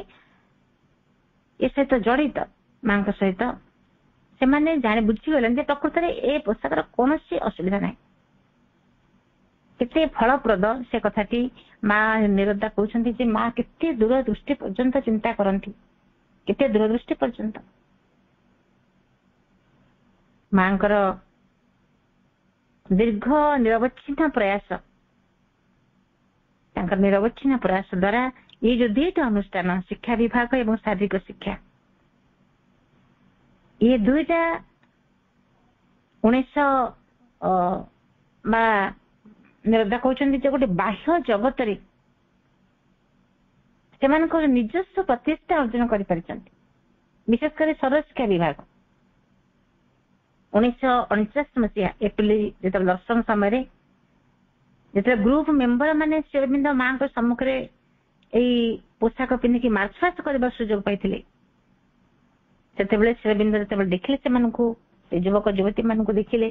Speaker 2: ଏ ସହିତ ଜଡିତ ମାଙ୍କ ସହିତ, ସେମାନେ ବୁଝିଗଲେଣି ଯେ ପ୍ରକୃତରେ ଏ ପୋଷାକର କୌଣସି ଅସୁବିଧା ନାହିଁ। କେତେ ଫଳପ୍ରଦ ସେ କଥାଟି ମା ନିରଦା କହୁଛନ୍ତି ଯେ ମା କେତେ ଦୂରଦୃଷ୍ଟି ପର୍ଯ୍ୟନ୍ତ ଚିନ୍ତା କରନ୍ତି, କେତେ ଦୂରଦୃଷ୍ଟି ପର୍ଯ୍ୟନ୍ତ। ମାଙ୍କର ଦୀର୍ଘ ନିରବଚ୍ଛିନ୍ନ ପ୍ରୟାସ, ତାଙ୍କର ନିରବଚ୍ଛିନ୍ନ ପ୍ରୟାସ ଦ୍ୱାରା ଏଇ ଯୋଉ ଦୁଇଟା ଅନୁଷ୍ଠାନ ଶିକ୍ଷା ବିଭାଗ ଏବଂ ଶାରୀରିକ ଶିକ୍ଷା, ये दुईटा 1900 ବା ନିରଦା କହୁଛନ୍ତି ଯେ ଗୋଟେ ବାହ୍ୟ ଜଗତରେ ସେମାନଙ୍କର ନିଜସ୍ୱ ପ୍ରତିଷ୍ଠା ଅର୍ଜନ କରିପାରିଛନ୍ତି। ବିଶେଷ କରି ସର୍ବଶିକ୍ଷା ବିଭାଗ 1949 ମସିହା ଏପ୍ରିଲ ଯେତେବେଳେ ଦର୍ଶନ ସମୟରେ ଯେତେବେଳେ ଗ୍ରୁପ ମେମ୍ବର ମାନେ ଶ୍ରୀ ଅରବିନ୍ଦ ମାଙ୍କ ସମ୍ମୁଖରେ ଏଇ ପୋଷାକ ପିନ୍ଧିକି ମାର୍ଚ୍ଚ ପାଷ୍ଟ କରିବାର ସୁଯୋଗ ପାଇଥିଲେ, ସେତେବେଳେ ଶ୍ରୀ ଅରବିନ୍ଦ ଯେତେବେଳେ ଦେଖିଲେ ସେମାନଙ୍କୁ, ସେ ଯୁବକ ଯୁବତୀ ମାନଙ୍କୁ ଦେଖିଲେ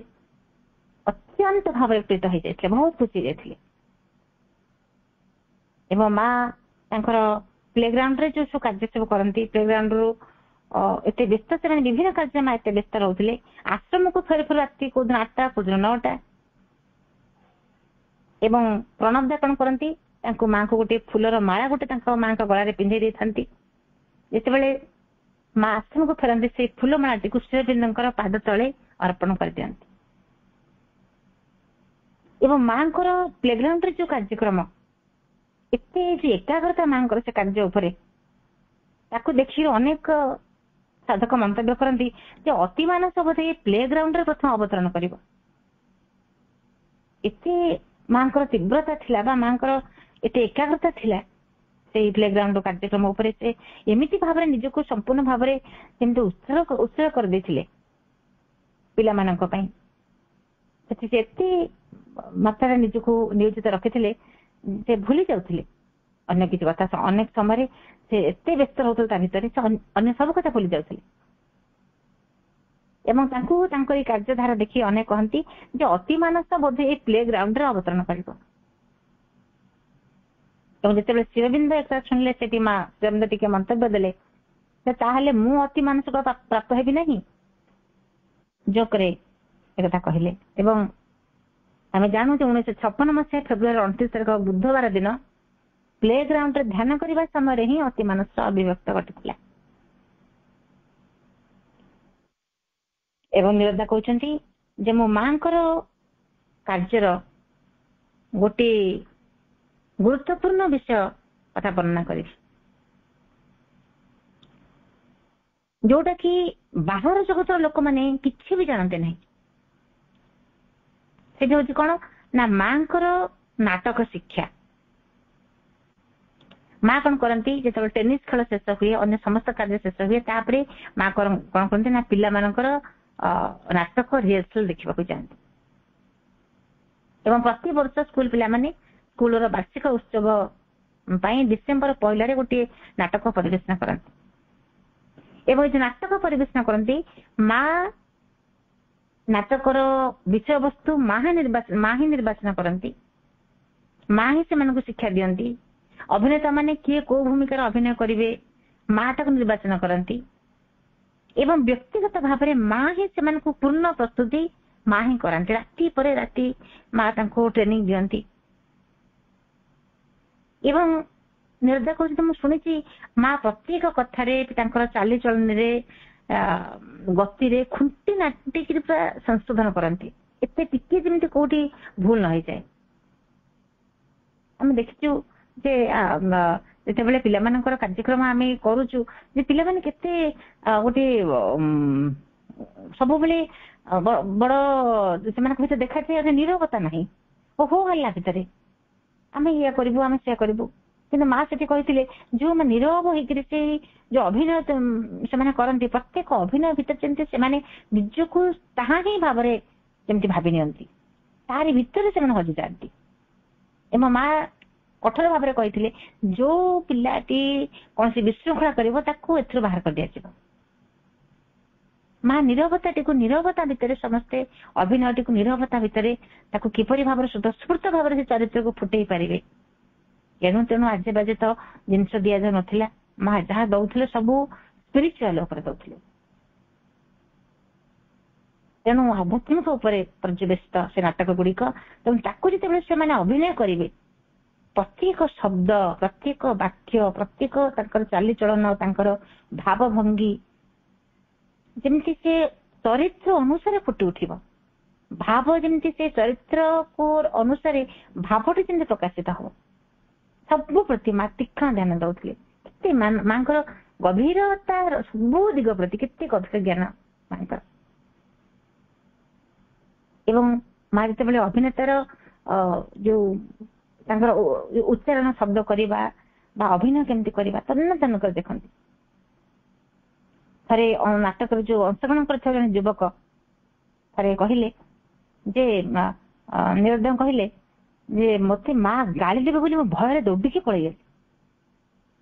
Speaker 2: ଅତ୍ୟନ୍ତ ଭାବରେ ପ୍ରୀତ ହେଇଯାଇଥିଲେ, ବହୁତ ଖୁସି ଯାଇଥିଲେ। ଏବଂ ମା ତାଙ୍କର ପ୍ଲେଗ୍ରାଉଣ୍ଡରେ ଯୋଉ ସବୁ କାର୍ଯ୍ୟ ସବୁ କରନ୍ତି, ପ୍ଲେଗ୍ରାଉଣ୍ଡରୁ ଏତେ ବ୍ୟସ୍ତ, ସେମାନେ ବିଭିନ୍ନ କାର୍ଯ୍ୟ ମା ଏତେ ବ୍ୟସ୍ତ ରହୁଥିଲେ। ଆଶ୍ରମକୁ ଫେରୁ ଫେରୁ ରାତି କୋଉଦିନ 8ଟା କୋଉଦିନ 9ଟା। ଏବଂ ପ୍ରଣବ ଦା କଣ କରନ୍ତି, ତାଙ୍କୁ ମାଙ୍କୁ ଗୋଟେ ଫୁଲର ମାଳା ଗୋଟେ ତାଙ୍କ ମାଙ୍କ ଗଳାରେ ପିନ୍ଧେଇ ଦେଇଥାନ୍ତି। ଯେତେବେଳେ ମା ଆଶ୍ରମକୁ ଫେରନ୍ତି ସେଇ ଫୁଲ ମାଳାଟିକୁ ଶ୍ରୀ ଅରବିନ୍ଦଙ୍କର ପାଦ ତଳେ ଅର୍ପଣ କରିଦିଅନ୍ତି। ଏବଂ ମାଙ୍କର ପ୍ଲେଗ୍ରାଉଣ୍ଡରେ ଯୋଉ କାର୍ଯ୍ୟକ୍ରମ, ଏତେ ଯୋଉ ଏକାଗ୍ରତା ମାଙ୍କର ସେ କାର୍ଯ୍ୟ ଉପରେ, ତାକୁ ଦେଖି ଅନେକ ସାଧକ ମନ୍ତବ୍ୟ କରନ୍ତି ଯେ ଅତି ମାନସ ବୋଧେ ଏ ପ୍ଲେଗ୍ରାଉଣ୍ଡରେ ପ୍ରଥମ ଅବତରଣ କରିବ। ଏତେ ମାଙ୍କର ତୀବ୍ରତା ଥିଲା ବା ମାଙ୍କର ଏତେ ଏକାଗ୍ରତା ଥିଲା ସେଇ ପ୍ଲେଗ୍ରାଉଣ୍ଡ କାର୍ଯ୍ୟକ୍ରମ ଉପରେ। ସେ ଏମିତି ଭାବରେ ନିଜକୁ ସମ୍ପୂର୍ଣ୍ଣ ଭାବରେ ଯେମିତି ଉତ୍ସର୍ଗ କରିଦେଇଥିଲେ ପିଲାମାନଙ୍କ ପାଇଁ। ସେଠି ସେ ଏତେ ମାତ୍ରାରେ ନିଜକୁ ନିୟୋଜିତ ରଖିଥିଲେ ସେ ଭୁଲି ଯାଉଥିଲେ ଅନ୍ୟ କିଛି କଥା। ଅନେକ ସମୟରେ ସେ ଏତେ ବ୍ୟସ୍ତ ରହୁଥିଲେ ତା ଭିତରେ, ସେ ଅନ୍ୟ ସବୁ କଥା ଭୁଲି ଯାଉଥିଲେ। ଏବଂ ତାଙ୍କୁ ତାଙ୍କର ଏଇ କାର୍ଯ୍ୟଧାରା ଦେଖି ଅନେକ କହନ୍ତି ଯେ ଅତି ମାନସ ବୋଧେ ଏଇ ପ୍ଲେଗ୍ରାଉଣ୍ଡରେ ଅବତରଣ କରିବ। ଏବଂ ଯେତେବେଳେ ଶ୍ରୀ ଅରବିନ୍ଦ ଏକଥା ଶୁଣିଲେ, ସେଠି ମା ଶ୍ରୀ ଅରବିନ୍ଦ ଟିକେ ମନ୍ତବ୍ୟ ଦେଲେ ଯେ ତାହେଲେ ମୁଁ ଅତି ମାନସିକ ପ୍ରାପ୍ତ ହେବି ନାହିଁ, ଜୋକରେ ଏକଥା କହିଲେ। ଏବଂ ଆମେ ଜାଣୁ ଯେ 1956 ମସିହା ଫେବୃଆରୀ 29 ତାରିଖ ବୁଧବାର ଦିନ ପ୍ଲେଗ୍ରାଉଣ୍ଡରେ ଧ୍ୟାନ କରିବା ସମୟରେ ହିଁ ଅତି ମାନସ ଅଭିବ୍ୟକ୍ତ ଘଟିଥିଲା। ଏବଂ ନିରଦା କହୁଛନ୍ତି ଯେ ମୋ ମାଙ୍କର କାର୍ଯ୍ୟର ଗୋଟିଏ ଗୁରୁତ୍ୱପୂର୍ଣ୍ଣ ବିଷୟ କଥା ବର୍ଣ୍ଣନା କରିବି, ଯୋଉଟା କି ବାହାର ଜଗତର ଲୋକମାନେ କିଛି ବି ଜାଣନ୍ତି ନାହିଁ। ସେଟା ହଉଛି କଣ ନା ମାଙ୍କର ନାଟକ ଶିକ୍ଷା। ମା କଣ କରନ୍ତି, ଯେତେବେଳେ ଟେନିସ ଖେଳ ଶେଷ ହୁଏ, ଅନ୍ୟ ସମସ୍ତ କାର୍ଯ୍ୟ ଶେଷ ହୁଏ, ତାପରେ ମା କଣ କରନ୍ତି ନା ପିଲାମାନଙ୍କର ନାଟକ ରିହର୍ସାଲ ଦେଖିବାକୁ ଯାଆନ୍ତି। ଏବଂ ପ୍ରତିବର୍ଷ ସ୍କୁଲ ପିଲାମାନେ ସ୍କୁଲର ବାର୍ଷିକ ଉତ୍ସବ ପାଇଁ ଡିସେମ୍ବର 1ରେ ଗୋଟିଏ ନାଟକ ପରିବେଷଣ କରନ୍ତି। ଏବଂ ଏ ନାଟକ ପରିବେଷଣ କରନ୍ତି, ମା ନାଟକର ବିଷୟବସ୍ତୁ ମା ହିଁ ନିର୍ବାଚନ କରନ୍ତି, ମା ହିଁ ସେମାନଙ୍କୁ ଶିକ୍ଷା ଦିଅନ୍ତି। ଅଭିନେତା ମାନେ କିଏ କୋଉ ଭୂମିକାରେ ଅଭିନୟ କରିବେ ମା ତାକୁ ନିର୍ବାଚନ କରନ୍ତି। ଏବଂ ବ୍ୟକ୍ତିଗତ ଭାବରେ ମା ହିଁ ସେମାନଙ୍କୁ ପୂର୍ଣ୍ଣ ପ୍ରସ୍ତୁତି ମା ହିଁ କରାନ୍ତି। ରାତି ପରେ ରାତି ମା ତାଙ୍କୁ ଟ୍ରେନିଂ ଦିଅନ୍ତି। ଏବଂ ନିରଦା କହୁଛନ୍ତି, ମୁଁ ଶୁଣିଛି ମା ପ୍ରତ୍ୟେକ କଥାରେ, ତାଙ୍କର ଚାଲିଚଳନରେ, ଗତିରେ ଖୁଣ୍ଟି ନାଟିକିରି ପୁରା ସଂଶୋଧନ କରନ୍ତି, ଏତେ ଟିକେ ଯେମିତି କୋଉଠି ଭୁଲ ନ ହେଇଯାଏ। ଆମେ ଦେଖିଛୁ ଯେ ଯେତେବେଳେ ପିଲାମାନଙ୍କର କାର୍ଯ୍ୟକ୍ରମ ଆମେ କରୁଛୁ, ଯେ ପିଲାମାନେ କେତେ ଗୋଟେ ସବୁବେଳେ ବଡ ସେମାନଙ୍କ ଭିତରେ ଦେଖାଯାଏ ନିରବତା ନାହିଁ, ହୋ ହଲ୍ଲା ଭିତରେ ଆମେ ଇଏ କରିବୁ, ଆମେ ସେୟା କରିବୁ। କିନ୍ତୁ ମା ସେଠି କହିଥିଲେ ଯୋଉମାନେ ନିରବ ହେଇକିରି ସେଇ ଯୋଉ ଅଭିନୟ ସେମାନେ କରନ୍ତି, ପ୍ରତ୍ୟେକ ଅଭିନୟ ଭିତରେ ଯେମିତି ସେମାନେ ନିଜକୁ ତାହା ହିଁ ଭାବରେ ଯେମିତି ଭାବି ନିଅନ୍ତି, ତାରି ଭିତରେ ସେମାନେ ହଜିଯାଆନ୍ତି। ଏବଂ ମା କଠୋର ଭାବରେ କହିଥିଲେ ଯୋଉ ପିଲାଟି କୌଣସି ବିଶୃଙ୍ଖଳା କରିବ ତାକୁ ଏଥିରୁ ବାହାର କରିଦିଆଯିବ। ମା ନିରବତାଟିକୁ, ନିରବତା ଭିତରେ ସମସ୍ତେ ଅଭିନୟଟିକୁ ନିରବତା ଭିତରେ ତାକୁ କିପରି ଭାବରେ ସ୍ୱତଃସ୍ଫୂର୍ତ୍ତ ଭାବରେ ସେ ଚରିତ୍ରକୁ ଫୁଟେଇ ପାରିବେ। ଏଣୁ ତେଣୁ ଆଜେ ବାଜେ ତ ଜିନିଷ ଦିଆଯାଉ ନଥିଲା, ମା ଯାହା ଦଉଥିଲେ ସବୁ ସ୍ପିରିଚୁଆଲ ଉପରେ ଦଉଥିଲେ। ତେଣୁ ଆଧ୍ୟାତ୍ମିକ ଉପରେ ପର୍ଯ୍ୟବେସିତ ସେ ନାଟକ ଗୁଡିକ। ତେଣୁ ତାକୁ ଯେତେବେଳେ ସେମାନେ ଅଭିନୟ କରିବେ, ପ୍ରତ୍ୟେକ ଶବ୍ଦ, ପ୍ରତ୍ୟେକ ବାକ୍ୟ, ପ୍ରତ୍ୟେକ ତାଙ୍କର ଚାଲିଚଳନ, ତାଙ୍କର ଭାବଭଙ୍ଗୀ ଯେମିତି ସେ ଚରିତ୍ର ଅନୁସାରେ ଫୁଟି ଉଠିବ, ଭାବ ଯେମିତି ସେ ଚରିତ୍ରକୁ ଅନୁସାରେ ଭାବଟି ଯେମିତି ପ୍ରକାଶିତ ହବ, ସବୁ ପ୍ରତି ମା ତୀକ୍ଷ୍ଣ ଧ୍ୟାନ ଦଉଥିଲେ। କେତେ ମାଙ୍କର ଗଭୀରତା, ସବୁ ଦିଗ ପ୍ରତି କେତେ ଗଭୀର ଜ୍ଞାନ ମାଙ୍କର। ଏବଂ ମା ଯେତେବେଳେ ଅଭିନେତାର ଯୋଉ ତାଙ୍କର ଉଚ୍ଚାରଣ ଶବ୍ଦ କରିବା ବା ଅଭିନୟ କେମିତି କରିବା ତନ୍ନ ତନ୍ନ କରି ଦେଖନ୍ତି। ଥରେ ନାଟକରେ ଯୋଉ ଅଂଶଗ୍ରହଣ କରିଥିବା ଜଣେ ଯୁବକ ଥରେ କହିଲେ ଯେ ନିରୁଦ୍ଧ କହିଲେ ଯେ ମତେ ମା ଗାଳି ଦେବେ ବୋଲି ମୁଁ ଭୟରେ ଦୌଡ଼ିକି ପଳେଇ ଆସିଲି।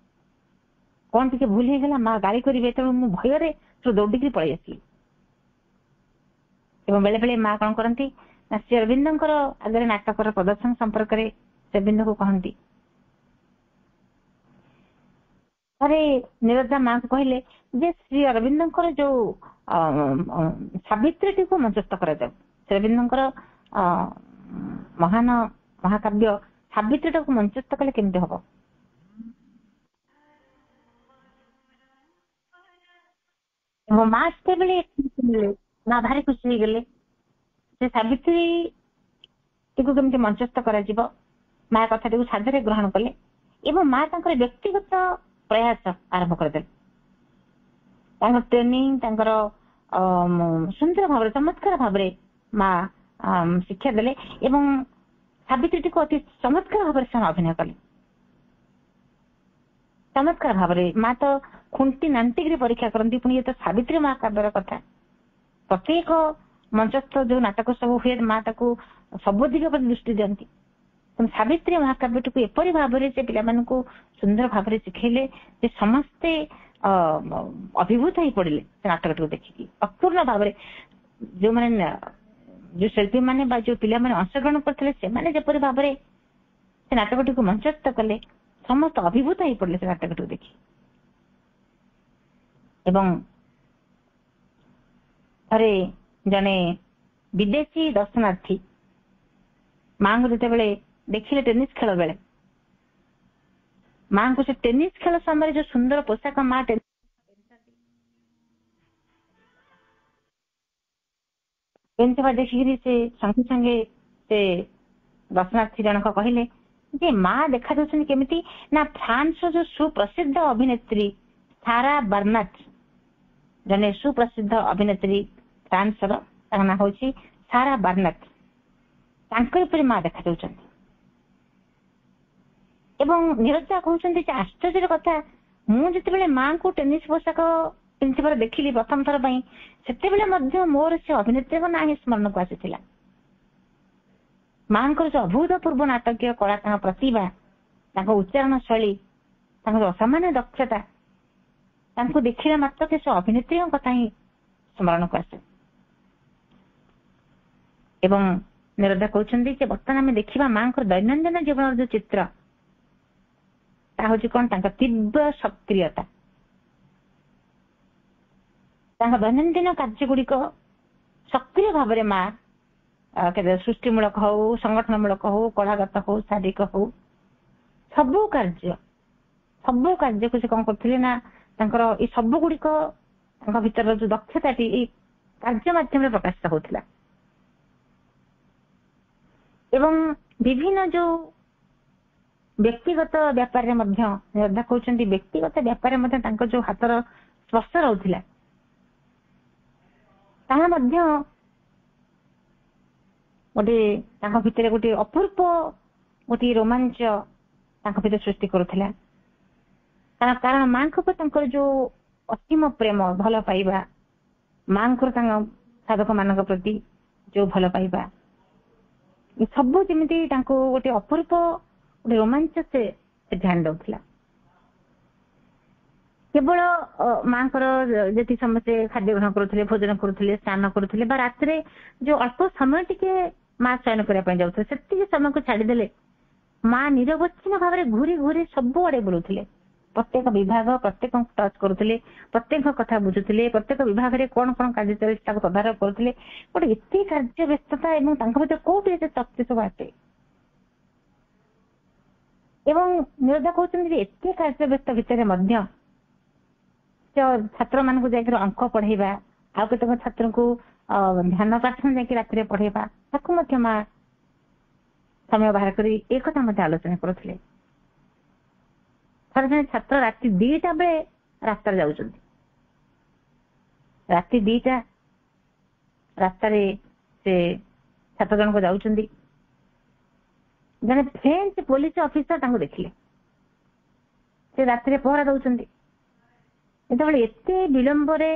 Speaker 2: କଣ ଟିକେ ଭୁଲ ହେଇଗଲା, ମା ଗାଳି କରିବେ, ତେଣୁ ମୁଁ ଭୟରେ ଦୌଡ଼ିକି ପଳେଇ ଆସିଲି। ଏବଂ ବେଳେ ବେଳେ ମା କଣ କରନ୍ତି ନା ଶ୍ରୀ ଅରବିନ୍ଦଙ୍କର ଆଗରେ ନାଟକର ପ୍ରଦର୍ଶନ ସମ୍ପର୍କରେ ଶ୍ରୀ ଅରବିନ୍ଦଙ୍କୁ କହନ୍ତି। ଥରେ ନିରଜା ମାଙ୍କୁ କହିଲେ ଯେ ଶ୍ରୀ ଅରବିନ୍ଦଙ୍କର ଯୋଉ ସାବିତ୍ରୀଟିକୁ ମଞ୍ଚସ୍ଥ କରାଯାଉ। ଶ୍ରୀ ଅରବିନ୍ଦଙ୍କର ମହାନ ମହାକାବ୍ୟ ସାବିତ୍ରୀଟାକୁ ମଞ୍ଚସ୍ଥ କଲେ କେମିତି ହବ? ମୋ ମା ସେତେବେଳେ ମା ଭାରି ଖୁସି ହେଇଗଲେ। ସେ ସାବିତ୍ରୀଟିକୁ କେମିତି ମଞ୍ଚସ୍ଥ କରାଯିବ ମା କଥାଟିକୁ ସାଦରେ ଗ୍ରହଣ କଲେ ଏବଂ ମା ତାଙ୍କର ବ୍ୟକ୍ତିଗତ ପ୍ରୟାସ ଆରମ୍ଭ କରିଦେଲେ। ତାଙ୍କର ଟ୍ରେନିଂ, ତାଙ୍କର ସୁନ୍ଦର ଭାବରେ ଚମତ୍କାର ଭାବରେ ମା ଶିକ୍ଷା ଦେଲେ ଏବଂ ସାବିତ୍ରୀଟିକୁ ଅତି ଚମତ୍କାର ଭାବରେ ସେମାନେ ଅଭିନୟ କଲେ। ଚମତ୍କାର ଭାବରେ ମା ତ ଖୁଣ୍ଟି ନାଣ୍ଟିକିରି ପରୀକ୍ଷା କରନ୍ତି। ପୁଣି ଏ ତ ସାବିତ୍ରୀ ମହାକାବ୍ୟର କଥା। ପ୍ରତ୍ୟେକ ମଞ୍ଚସ୍ଥ ଯୋଉ ନାଟକ ସବୁ ହୁଏ ମା ତାକୁ ସବୁ ଦିଗ ପ୍ରତି ଦୃଷ୍ଟି ଦିଅନ୍ତି। ସାବିତ୍ରୀ ମହାକାବ୍ୟଟିକୁ ଏପରି ଭାବରେ ସେ ପିଲାମାନଙ୍କୁ ସୁନ୍ଦର ଭାବରେ ଶିଖେଇଲେ ଯେ ସମସ୍ତେ ଅଭିଭୂତ ହେଇ ପଡିଲେ ସେ ନାଟକଟିକୁ ଦେଖିକି। ଅପୂର୍ଣ୍ଣ ଭାବରେ ଯୋଉମାନେ ଯୋଉ ଶିଳ୍ପୀ ମାନେ ବା ଯୋଉ ପିଲାମାନେ ଅଂଶଗ୍ରହଣ କରିଥିଲେ ସେମାନେ ଯେପରି ଭାବରେ ସେ ନାଟକଟିକୁ ମଞ୍ଚସ୍ଥ କଲେ ସମସ୍ତେ ଅଭିଭୂତ ହେଇ ପଡିଲେ ସେ ନାଟକଟିକୁ ଦେଖି। ଏବଂ ଥରେ ଜଣେ ବିଦେଶୀ ଦର୍ଶନାର୍ଥୀ ମାଙ୍କୁ ଯେତେବେଳେ ଦେଖିଲେ ଟେନିସ ଖେଳ ବେଳେ, ମାଙ୍କୁ ସେ ଟେନିସ ଖେଳ ସମୟରେ ଯୋଉ ସୁନ୍ଦର ପୋଷାକ ମା ପିନ୍ଧିଥିବା ଦେଖିକିରି ସେ ସଙ୍ଗେ ସଙ୍ଗେ ସେ ଦର୍ଶନାର୍ଥୀ ଜଣକ କହିଲେ ଯେ ମା ଦେଖାଯାଉଛନ୍ତି କେମିତି ନା ଫ୍ରାନ୍ସର ଯୋଉ ସୁପ୍ରସିଦ୍ଧ ଅଭିନେତ୍ରୀ ସାରା ବର୍ନାଟ, ଜଣେ ସୁପ୍ରସିଦ୍ଧ ଅଭିନେତ୍ରୀ ଫ୍ରାନ୍ସର, ତାଙ୍କ ନାଁ ହଉଛି ସାରା ବର୍ନାଟ, ତାଙ୍କରି ପରି ମା ଦେଖାଯାଉଛନ୍ତି। ଏବଂ ନିରଜା କହୁଛନ୍ତି ଯେ ଆଶ୍ଚର୍ଯ୍ୟର କଥା, ମୁଁ ଯେତେବେଳେ ମାଙ୍କୁ ଟେନିସ ପୋଷାକ ପିନ୍ଧିବାର ଦେଖିଲି ପ୍ରଥମ ଥର ପାଇଁ, ସେତେବେଳେ ମଧ୍ୟ ମୋର ସେ ଅଭିନେତ୍ରୀଙ୍କ ନାଁ ହିଁ ସ୍ମରଣକୁ ଆସିଥିଲା। ମାଙ୍କର ଯୋଉ ଅଭୂତପୂର୍ବ ନାଟକୀୟ କଳା, ତାଙ୍କ ପ୍ରତିଭା, ତାଙ୍କ ଉଚ୍ଚାରଣ ଶୈଳୀ, ତାଙ୍କର ଅସାମାନ୍ୟ ଦକ୍ଷତା, ତାଙ୍କୁ ଦେଖିଲା ମାତ୍ରକେ ସେ ଅଭିନେତ୍ରୀଙ୍କ କଥା ହିଁ ସ୍ମରଣକୁ ଆସେ। ଏବଂ ନିରଜା କହୁଛନ୍ତି ଯେ ବର୍ତ୍ତମାନ ଆମେ ଦେଖିବା ମାଙ୍କର ଦୈନନ୍ଦିନ ଜୀବନର ଯୋଉ ଚିତ୍ର, ତାହା ହଉଛି କଣ? ତାଙ୍କ ତୀବ୍ର ସକ୍ରିୟତା, ତାଙ୍କ ଦୈନନ୍ଦିନ କାର୍ଯ୍ୟ ଗୁଡିକ ସକ୍ରିୟ ଭାବରେ ମା କେବେ ସୃଷ୍ଟିମୂଳକ ହଉ, ସଂଗଠନ ମୂଳକ ହଉ, କଳାଗତ ହଉ, ଶାରୀରିକ ହଉ, ସବୁ କାର୍ଯ୍ୟକୁ ସେ କଣ କରୁଥିଲେ ନା ତାଙ୍କର ଏଇ ସବୁ ଗୁଡିକ ତାଙ୍କ ଭିତରର ଯୋଉ ଦକ୍ଷତାଟି ଏଇ କାର୍ଯ୍ୟ ମାଧ୍ୟମରେ ପ୍ରକାଶିତ ହଉଥିଲା। ଏବଂ ବିଭିନ୍ନ ଯୋଉ ବ୍ୟକ୍ତିଗତ ବ୍ୟାପାରରେ ମଧ୍ୟ ନିରଜା କହୁଛନ୍ତି ବ୍ୟକ୍ତିଗତ ବ୍ୟାପାରରେ ମଧ୍ୟ ତାଙ୍କ ଯୋଉ ହାତର ସ୍ପର୍ଶ ରହୁଥିଲା, ତାହା ମଧ୍ୟ ଗୋଟେ ତାଙ୍କ ଭିତରେ ଗୋଟେ ଅପୂର୍ବ ଗୋଟିଏ ରୋମାଞ୍ଚ ତାଙ୍କ ଭିତରେ ସୃଷ୍ଟି କରୁଥିଲା। କାରଣ ମାଙ୍କ ପ୍ରତି ତାଙ୍କର ଯୋଉ ଅସୀମ ପ୍ରେମ, ଭଲ ପାଇବା, ମାଙ୍କର ତାଙ୍କ ସାଧକ ମାନଙ୍କ ପ୍ରତି ଯୋଉ ଭଲ ପାଇବା, ସବୁ ଯେମିତି ତାଙ୍କୁ ଗୋଟେ ଅପୂର୍ବ ଗୋଟେ ରୋମାଞ୍ଚ ସେ ଧ୍ୟାନ ଦଉଥିଲା। କେବଳ ମାଙ୍କର ଯେତିକି ସମସ୍ତେ ଖାଦ୍ୟ ଗ୍ରହଣ କରୁଥିଲେ, ଭୋଜନ କରୁଥିଲେ, ସ୍ନାନ କରୁଥିଲେ ବା ରାତିରେ ଯୋଉ ଅଳ୍ପ ସମୟ ଟିକେ ମା ଶୟନ କରିବା ପାଇଁ ଯାଉଥିଲେ, ସେତିକି ସମୟକୁ ଛାଡିଦେଲେ ମା ନିରବଚ୍ଛିନ୍ନ ଭାବରେ ଘୁରି ଘୁରି ସବୁଆଡେ ବୁଲୁଥିଲେ। ପ୍ରତ୍ୟେକ ବିଭାଗ ପ୍ରତ୍ୟେକଙ୍କୁ ଟଚ୍ କରୁଥିଲେ, ପ୍ରତ୍ୟେକ କଥା ବୁଝୁଥିଲେ, ପ୍ରତ୍ୟେକ ବିଭାଗରେ କଣ କଣ କାର୍ଯ୍ୟ ଚାଲିଛି ତାକୁ ତଦାରଖ କରୁଥିଲେ। ଗୋଟେ ଏତେ କାର୍ଯ୍ୟ ବ୍ୟସ୍ତତା ଏବଂ ତାଙ୍କ ଭିତରେ କୋଉଠି ଏତେ ଶକ୍ତି ସବୁ ଆସେ। ଏବଂ ନିରଜା କହୁଛନ୍ତି ଯେ ଏତେ କାର୍ଯ୍ୟ ବ୍ୟସ୍ତ ଭିତରେ ମଧ୍ୟ ଛାତ୍ର ମାନଙ୍କୁ ଯାଇକି ଅଙ୍କ ପଢେଇବା, ଆଉ କେତେକ ଛାତ୍ରଙ୍କୁ ଧ୍ୟାନ ପ୍ରାର୍ଥନା ଯାଇକି ରାତିରେ ପଢେଇବା, ତାକୁ ମଧ୍ୟ ମା ସମୟ ବାହାର କରି ଏ କଥା ମଧ୍ୟ ଆଲୋଚନା କରୁଥିଲେ। ଥରେ ଜଣେ ଛାତ୍ର ରାତି 2ଟା ବେଳେ ରାସ୍ତାରେ ଯାଉଛନ୍ତି। ରାତି 2ଟା ରାସ୍ତାରେ ସେ ଛାତ୍ର ଜଣକ ଯାଉଛନ୍ତି। ଜଣେ ଫ୍ରେଞ୍ଚ ପୋଲିସ ଅଫିସର ତାଙ୍କୁ ଦେଖିଲେ, ସେ ରାତିରେ ପହରା ଦଉଛନ୍ତି। ଯେତେବେଳେ ଏତେ ବିଳମ୍ବରେ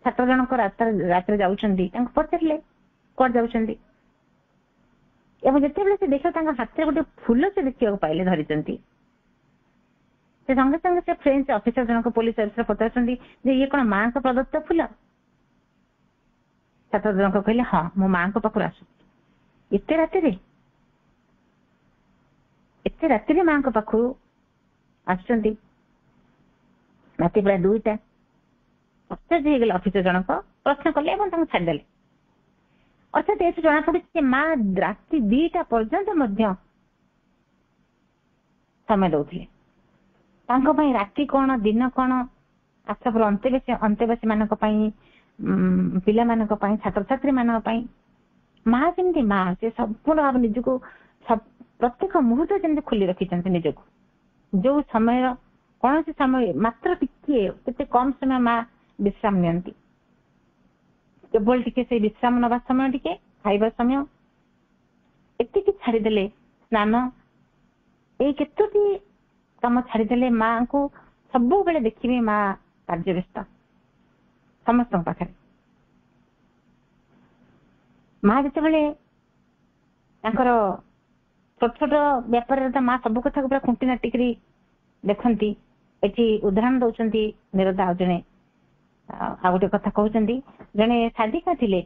Speaker 2: ଛାତ୍ର ଜଣକ ରାତିରେ ଯାଉଛନ୍ତି, ତାଙ୍କୁ ପଚାରିଲେ କୁଆଡେ ଯାଉଛନ୍ତି, ଏବଂ ଯେତେବେଳେ ସେ ଦେଖିଲେ ତାଙ୍କ ହାତରେ ଗୋଟେ ଫୁଲ ସେ ଦେଖିବାକୁ ପାଇଲେ ଧରିଛନ୍ତି, ସେ ସଙ୍ଗେ ସଙ୍ଗେ ସେ ଫ୍ରେଞ୍ଚ ଅଫିସର ଜଣକ ପୋଲିସ ଅଫିସର ପଚାରୁଛନ୍ତି ଯେ ଇଏ କଣ ମାଙ୍କ ପ୍ରଦତ୍ତ ଫୁଲ? ଛାତ୍ର ଜଣକ କହିଲେ ହଁ, ମୋ ମାଙ୍କ ପାଖରୁ ଆସୁଛି। ଏତେ ରାତିରେ ମାଙ୍କ ପାଖରୁ ଆସୁଛନ୍ତି। ରାତି ପ୍ରାୟ 2ଟା। ଆଶ୍ଚର୍ଯ୍ୟ ହେଇଗଲେ ଅଫିସର ଜଣକ, ପ୍ରଶ୍ନ କଲେ ଏବଂ ତାଙ୍କୁ ଛାଡ଼ିଦେଲେ। ଅର୍ଥାତ୍ ଏଠୁ ଜଣାପଡୁଛି ଯେ ମା ରାତି 2ଟା ପର୍ଯ୍ୟନ୍ତ ମଧ୍ୟ ସମୟ ଦଉଥିଲେ। ତାଙ୍କ ପାଇଁ ରାତି କଣ, ଦିନ କଣ, ଆଶ୍ରମର ଅନ୍ତେବାସୀ ମାନଙ୍କ ପାଇଁ, ପିଲାମାନଙ୍କ ପାଇଁ, ଛାତ୍ରଛାତ୍ରୀ ମାନଙ୍କ ପାଇଁ ମା ଯେମିତି ମା, ସେ ସମ୍ପୂର୍ଣ୍ଣ ଭାବେ ନିଜକୁ ପ୍ରତ୍ୟେକ ମୁହୂର୍ତ୍ତ ଯେମିତି ଖୋଲି ରଖିଛନ୍ତି ନିଜକୁ। ଯୋଉ ସମୟ, କୌଣସି ସମୟ ମାତ୍ର ଟିକେ, କେତେ କମ ସମୟ ମା ବିଶ୍ରାମ ନିଅନ୍ତି। କେବଳ ଟିକେ ସେଇ ବିଶ୍ରାମ ନେବା ସମୟ, ଟିକେ ଖାଇବା ସମୟ, ଏତିକି ଛାଡିଦେଲେ, ସ୍ନାନ, ଏଇ କେତୋଟି କାମ ଛାଡିଦେଲେ ମାଙ୍କୁ ସବୁବେଳେ ଦେଖିବେ ମା କାର୍ଯ୍ୟ ବ୍ୟସ୍ତ ସମସ୍ତଙ୍କ ପାଖରେ। ମା ଯେତେବେଳେ ତାଙ୍କର ଛୋଟ ଛୋଟ ବ୍ୟାପାରରେ ମା ସବୁ କଥାକୁ ପୁରା ଖୁଣ୍ଟି ନାଟିକିରି ଦେଖନ୍ତି। ଏଠି ଉଦାହରଣ ଦଉଛନ୍ତି ନିରଦା। ଆଉ ଜଣେ ଆଉ ଗୋଟେ କଥା କହୁଛନ୍ତି, ଜଣେ ସାଧିକା ଥିଲେ,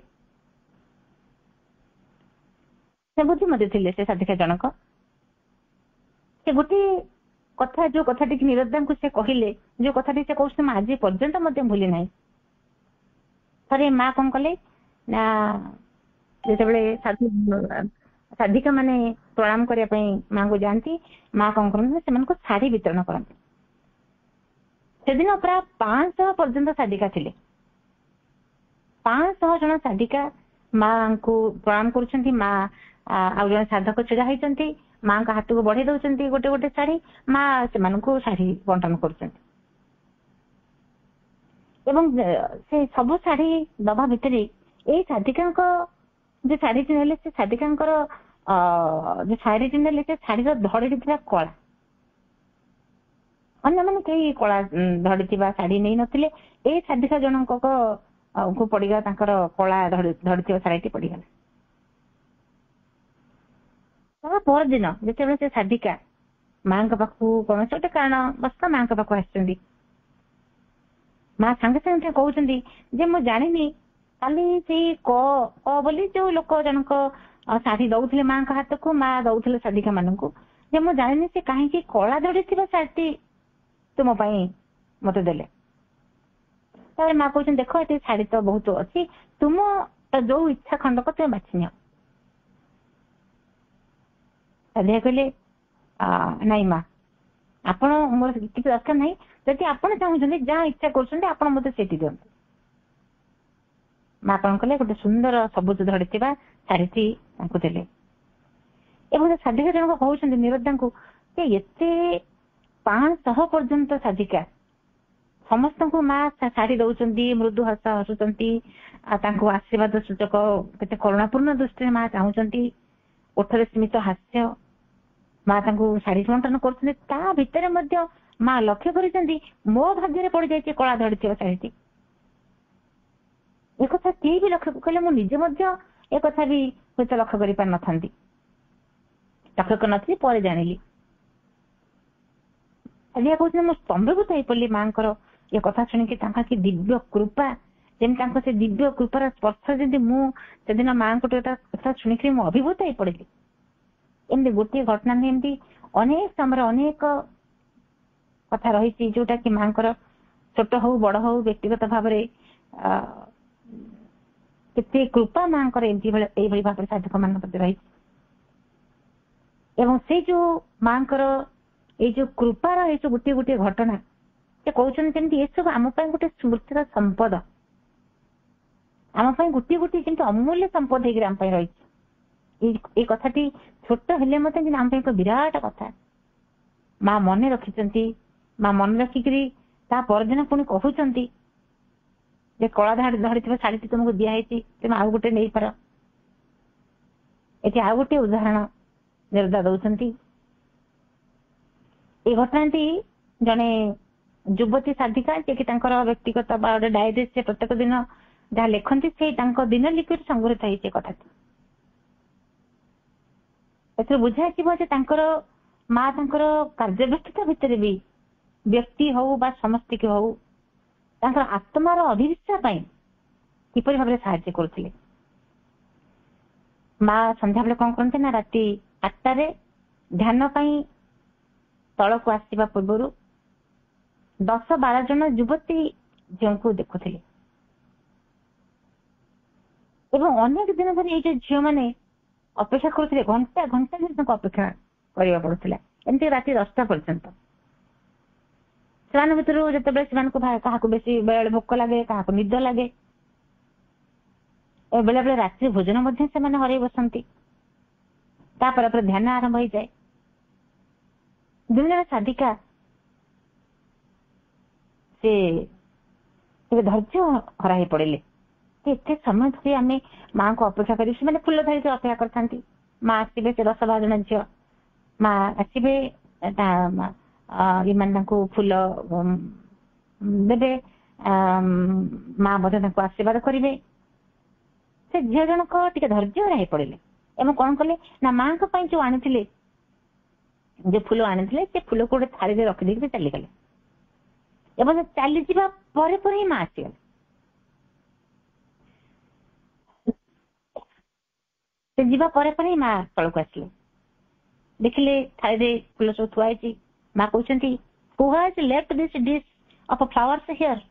Speaker 2: ସେ ବୁଦ୍ଧିମତୀ ଥିଲେ। ସେ ସାଧିକା ଜଣକ, ସେ ଗୋଟେ କଥା, ଯୋଉ କଥାଟିକି ନିରଦାଙ୍କୁ ସେ କହିଲେ, ଯୋଉ କଥାଟି ସେ କହୁଛନ୍ତି ମୁଁ ଆଜି ପର୍ଯ୍ୟନ୍ତ ମଧ୍ୟ ଭୁଲି ନାହିଁ। ଥରେ ମା କଣ କଲେ ନା, ଯେତେବେଳେ ସାଧିକା ମାନେ ପ୍ରଣାମ କରିବା ପାଇଁ ମାଙ୍କୁ ଯାଆନ୍ତି, ମା କଣ କରନ୍ତି, ସେମାନଙ୍କୁ ଶାଢୀ ବିତରଣ କରନ୍ତି। ସେଦିନ ପ୍ରାୟ 500 ପର୍ଯ୍ୟନ୍ତ ସାଧିକା ଥିଲେ। 500 ଜଣ ସାଧିକା ମାଙ୍କୁ ପ୍ରଣାମ କରୁଛନ୍ତି। ମା ଆଉ ଜଣେ ସାଧକ ଛିଡା ହେଇଛନ୍ତି, ମାଙ୍କ ହାତକୁ ବଢେଇ ଦଉଛନ୍ତି ଗୋଟେ ଗୋଟେ ଶାଢୀ। ମା ସେମାନଙ୍କୁ ଶାଢୀ ବଣ୍ଟନ କରୁଛନ୍ତି ଏବଂ ସେ ସବୁ ଶାଢୀ ଦବା ଭିତରେ ଏଇ ସାଧିକାଙ୍କ ଯେ ଶାଢୀଟି ନେଲେ, ସେ ସାଧିକାଙ୍କର ଯେ ଶାଢୀଟି ନେଲେ, ସେ ଶାଢୀର ଧଡିଟି ଥିଲା କଳା। ଅନ୍ୟମାନେ କେହି କଳା ଧଡିଥିବା ଶାଢୀ ନେଇ ନଥିଲେ। ଏଇ ସାଧିକା ଜଣଙ୍କ କୁ ପଡିଗଲା ତାଙ୍କର କଳା ଧଡିଥିବା ଶାଢୀଟି ପଡିଗଲା। ତା ପରଦିନ ଯେତେବେଳେ ସେ ସାଧିକା ମାଙ୍କ ପାଖକୁ କୌଣସି ଗୋଟେ କାରଣ ବସ୍ତା ମାଙ୍କ ପାଖକୁ ଆସିଛନ୍ତି, ମା ସାଙ୍ଗେ ସାଙ୍ଗେ କହୁଛନ୍ତି ଯେ ମୁଁ ଜାଣିନି କାଲି ସେଇ କ ବୋଲି ଯୋଉ ଲୋକ ଜଣକ ଶାଢୀ ଦଉଥିଲେ ମାଙ୍କ ହାତକୁ, ମା ଦଉଥିଲେ ସାଧିକା ମାନଙ୍କୁ, ଯେ ମୁଁ ଜାଣିନି ସେ କାହିଁକି କଳା ଧଡିଥିବା ଶାଢୀଟି ତୁମ ପାଇଁ ମତେ ଦେଲେ। ତାପରେ ମା କହୁଛନ୍ତି ଦେଖ ଏଠି ଶାଢୀ ତ ବହୁତ ଅଛି, ତୁମ ଯୋଉ ଇଚ୍ଛା ଖଣ୍ଡକ ତୁମେ ବାଛି ନିଅ। ସାଧିକା କହିଲେ ନାଇଁ ମା, ଆପଣ, ମୋର କିଛି ଦରକାର ନାହିଁ, ଯଦି ଆପଣ ଚାହୁଁଛନ୍ତି ଯାହା ଇଚ୍ଛା କରୁଛନ୍ତି ଆପଣ ମତେ ସେଇଠି ଦିଅନ୍ତୁ। ମା କଣ କଲେ, ଗୋଟେ ସୁନ୍ଦର ସବୁଜ ଧଡିଥିବା ଶାଢୀଟି ତାଙ୍କୁ ଦେଲେ। ଏବଂ ସେ ସାଧିକା ଜଣକ କହୁଛନ୍ତି ନିରଦାଙ୍କୁ ଯେ ଏତେ 500 ପର୍ଯ୍ୟନ୍ତ ସାଧିକା ସମସ୍ତଙ୍କୁ ମା ଶାଢୀ ଦଉଛନ୍ତି, ମୃଦୁ ହସ ହସୁଛନ୍ତି, ତାଙ୍କୁ ଆଶୀର୍ବାଦ ସୂଚକ କେତେ କରୁଣାପୂର୍ଣ୍ଣ ଦୃଷ୍ଟିରେ ମା ଚାହୁଁଛନ୍ତି, ଓଠରେ ସ୍ମିତ ହାସ୍ୟ, ମା ତାଙ୍କୁ ଶାଢୀ ବଣ୍ଟନ କରୁଛନ୍ତି। ତା ଭିତରେ ମଧ୍ୟ ମା ଲକ୍ଷ୍ୟ କରିଛନ୍ତି ମୋ ଭାଗ୍ୟରେ ପଡିଯାଇଛି କଳା ଧଡିଥିବା ଶାଢୀଟି। ଏକଥା କେହି ବି ଲକ୍ଷ୍ୟ କଲେ, ମୁଁ ନିଜେ ମଧ୍ୟ ଏକଥା ବି ହୁଏତ ଲକ୍ଷ୍ୟ କରିପାରିନଥାନ୍ତି, ଲକ୍ଷ୍ୟ କରିନଥିଲି, ପରେ ଜାଣିଲି। ସାଧିକା କହୁଛନ୍ତି ମୁଁ ସ୍ତମ୍ଭୀଭୂତ ହେଇପଡିଲି ମାଙ୍କର ଏ କଥା ଶୁଣିକି। ତାଙ୍କ କି ଦିବ୍ୟ କୃପା, ଯେମିତି ତାଙ୍କ ସେ ଦିବ୍ୟ କୃପାର ସ୍ପର୍ଶ, ଯେମିତି ମୁଁ ସେଦିନ ମାଙ୍କ କଥା ଶୁଣିକି ମୁଁ ଅଭିଭୂତ ହେଇପଡିଲି। ଏମିତି ଗୋଟିଏ ଘଟଣା ନୁହେଁ, ଏମିତି ଅନେକ ସମୟରେ ଅନେକ କଥା ରହିଛି ଯୋଉଟା କି ମାଙ୍କର ଛୋଟ ହଉ ବଡ ହଉ ବ୍ୟକ୍ତିଗତ ଭାବରେ କେତେ କୃପା ମାଙ୍କର ଏଇଭଳି ଭାବରେ ସାଧକ ମାନଙ୍କ ପ୍ରତି ରହିଛି। ଏବଂ ସେଇ ଯୋଉ ମାଙ୍କର ଏଇ ଯୋଉ କୃପାର ଏଇ ଯୋଉ ଗୋଟିଏ ଗୋଟିଏ ଘଟଣା, ସେ କହୁଛନ୍ତି ଯେମିତି ଏସବୁ ଆମ ପାଇଁ ଗୋଟେ ସ୍ମୃତିର ସମ୍ପଦ। ଆମ ପାଇଁ ଗୋଟିଏ ଗୋଟିଏ କିନ୍ତୁ ଅମୂଲ୍ୟ ସମ୍ପଦ ହେଇକିରି ଆମ ପାଇଁ ରହିଛି। ଏଇ କଥାଟି ଛୋଟ ହେଲେ ମଧ୍ୟ କିନ୍ତୁ ଆମ ପାଇଁ ଏକ ବିରାଟ କଥା। ମା ମନେ ରଖିଛନ୍ତି, ମା ମନେ ରଖିକିରି ତା ପରଦିନ ପୁଣି କହୁଛନ୍ତି ଯେ କଳା ଧରିଥିବା ଶାଢୀଟି ତୁମକୁ ଦିଆହେଇଛି, ତୁମେ ଆଉ ଗୋଟେ ନେଇପାର। ଏଠି ଆଉ ଗୋଟେ ଉଦାହରଣ ନିର୍ଦ୍ଦା ଦଉଛନ୍ତି। এই ଘଟଣାଟି ଜଣେ ଯୁବତୀ ସାଧିକା ଯିଏକି ତାଙ୍କର ବ୍ୟକ୍ତିଗତ ବା ଗୋଟେ ଡାଏରୀ ସେ ପ୍ରତ୍ୟେକ ଦିନ ଯାହା ଲେଖନ୍ତି ସେ ତାଙ୍କ ଦିନ ଲିପିରେ ସଂଗୃହୀତ ହେଇଛି କଥାଟି। ଏଥିରୁ ବୁଝାଯିବ ଯେ ତାଙ୍କର ମା ତାଙ୍କର କାର୍ଯ୍ୟବ୍ୟସ୍ତତା ଭିତରେ ବି ବ୍ୟକ୍ତି ହଉ ବା ସମସ୍ତିକି ହଉ ତାଙ୍କର ଆତ୍ମାର ଅଭିବୃଦ୍ଧି ପାଇଁ କିପରି ଭାବରେ ସାହାଯ୍ୟ କରୁଥିଲେ। ମା ସନ୍ଧ୍ୟାବେଳେ କଣ କରନ୍ତି ନା ରାତି 8ଟାରେ ଧ୍ୟାନ ପାଇଁ ତଳକୁ ଆସିବା ପୂର୍ବରୁ 10-12 ଜଣ ଯୁବତୀ ଝିଅଙ୍କୁ ଦେଖୁଥିଲେ ଏବଂ ଅନେକ ଦିନ ଧରି ଏଇ ଯୋଉ ଝିଅ ମାନେ ଅପେକ୍ଷା କରୁଥିଲେ, ଘଣ୍ଟା ଘଣ୍ଟା ଧରି ତାଙ୍କୁ ଅପେକ୍ଷା କରିବା ପଡୁଥିଲା, ଏମିତି ରାତି 10ଟା ପର୍ଯ୍ୟନ୍ତ। ସେମାନଙ୍କ ଭିତରୁ ଯେତେବେଳେ ସେମାନଙ୍କୁ କାହାକୁ ବେଶୀ ବେଳେ ଭୋକ ଲାଗେ, କାହାକୁ ନିଦ ଲାଗେ, ବେଳେ ବେଳେ ରାତ୍ରି ଭୋଜନ ମଧ୍ୟ ସେମାନେ ହରେଇ ବସନ୍ତି। ତାପରେ ଧ୍ୟାନ ଆରମ୍ଭ ହେଇଯାଏ। ଦୁଇ ଜଣ ସାଧିକା ସେ ଟିକେ ଧୈର୍ଯ୍ୟ ହରା ହେଇ ପଡିଲେ। ଏତେ ସମୟ ଧରି ଆମେ ମାଙ୍କୁ ଅପେକ୍ଷା କରି, ସେମାନେ ଫୁଲ ଧରିକି ଅପେକ୍ଷା କରିଥାନ୍ତି। ମା ଆସିବେ, ସେ 10-12 ଜଣ ଝିଅ ମା ଆସିବେ, ଏମାନେ ତାଙ୍କୁ ଫୁଲ ଦେବେ, ମା ମଧ୍ୟ ତାଙ୍କୁ ଆଶୀର୍ବାଦ କରିବେ। ସେ ଝିଅ ଜଣକ ଟିକେ ଧୈର୍ଯ୍ୟ ହରା ହେଇ ପଡିଲେ ଏବଂ କଣ କଲେ ନା ମାଙ୍କ ପାଇଁ ଯୋଉ ଆଣିଥିଲେ, ଯେ ଫୁଲ ଆଣିଥିଲେ ସେ ଫୁଲକୁ ଗୋଟେ ଥାଳିରେ ରଖିଦେଇକି ଚାଲିଗଲେ ଏବଂ ଚାଲିଯିବା ପରେ ପରେ ହିଁ ମା ଆସିଗଲେ। ସେ ଯିବା ପରେ ପରେ ହିଁ ମା ତଳକୁ ଆସିଲେ, ଦେଖିଲେ ଥାଳିରେ ଫୁଲ ସବୁ ଥୁଆ ହେଇଛି। ମା କହୁଛନ୍ତି, who has left this dish of flowers here?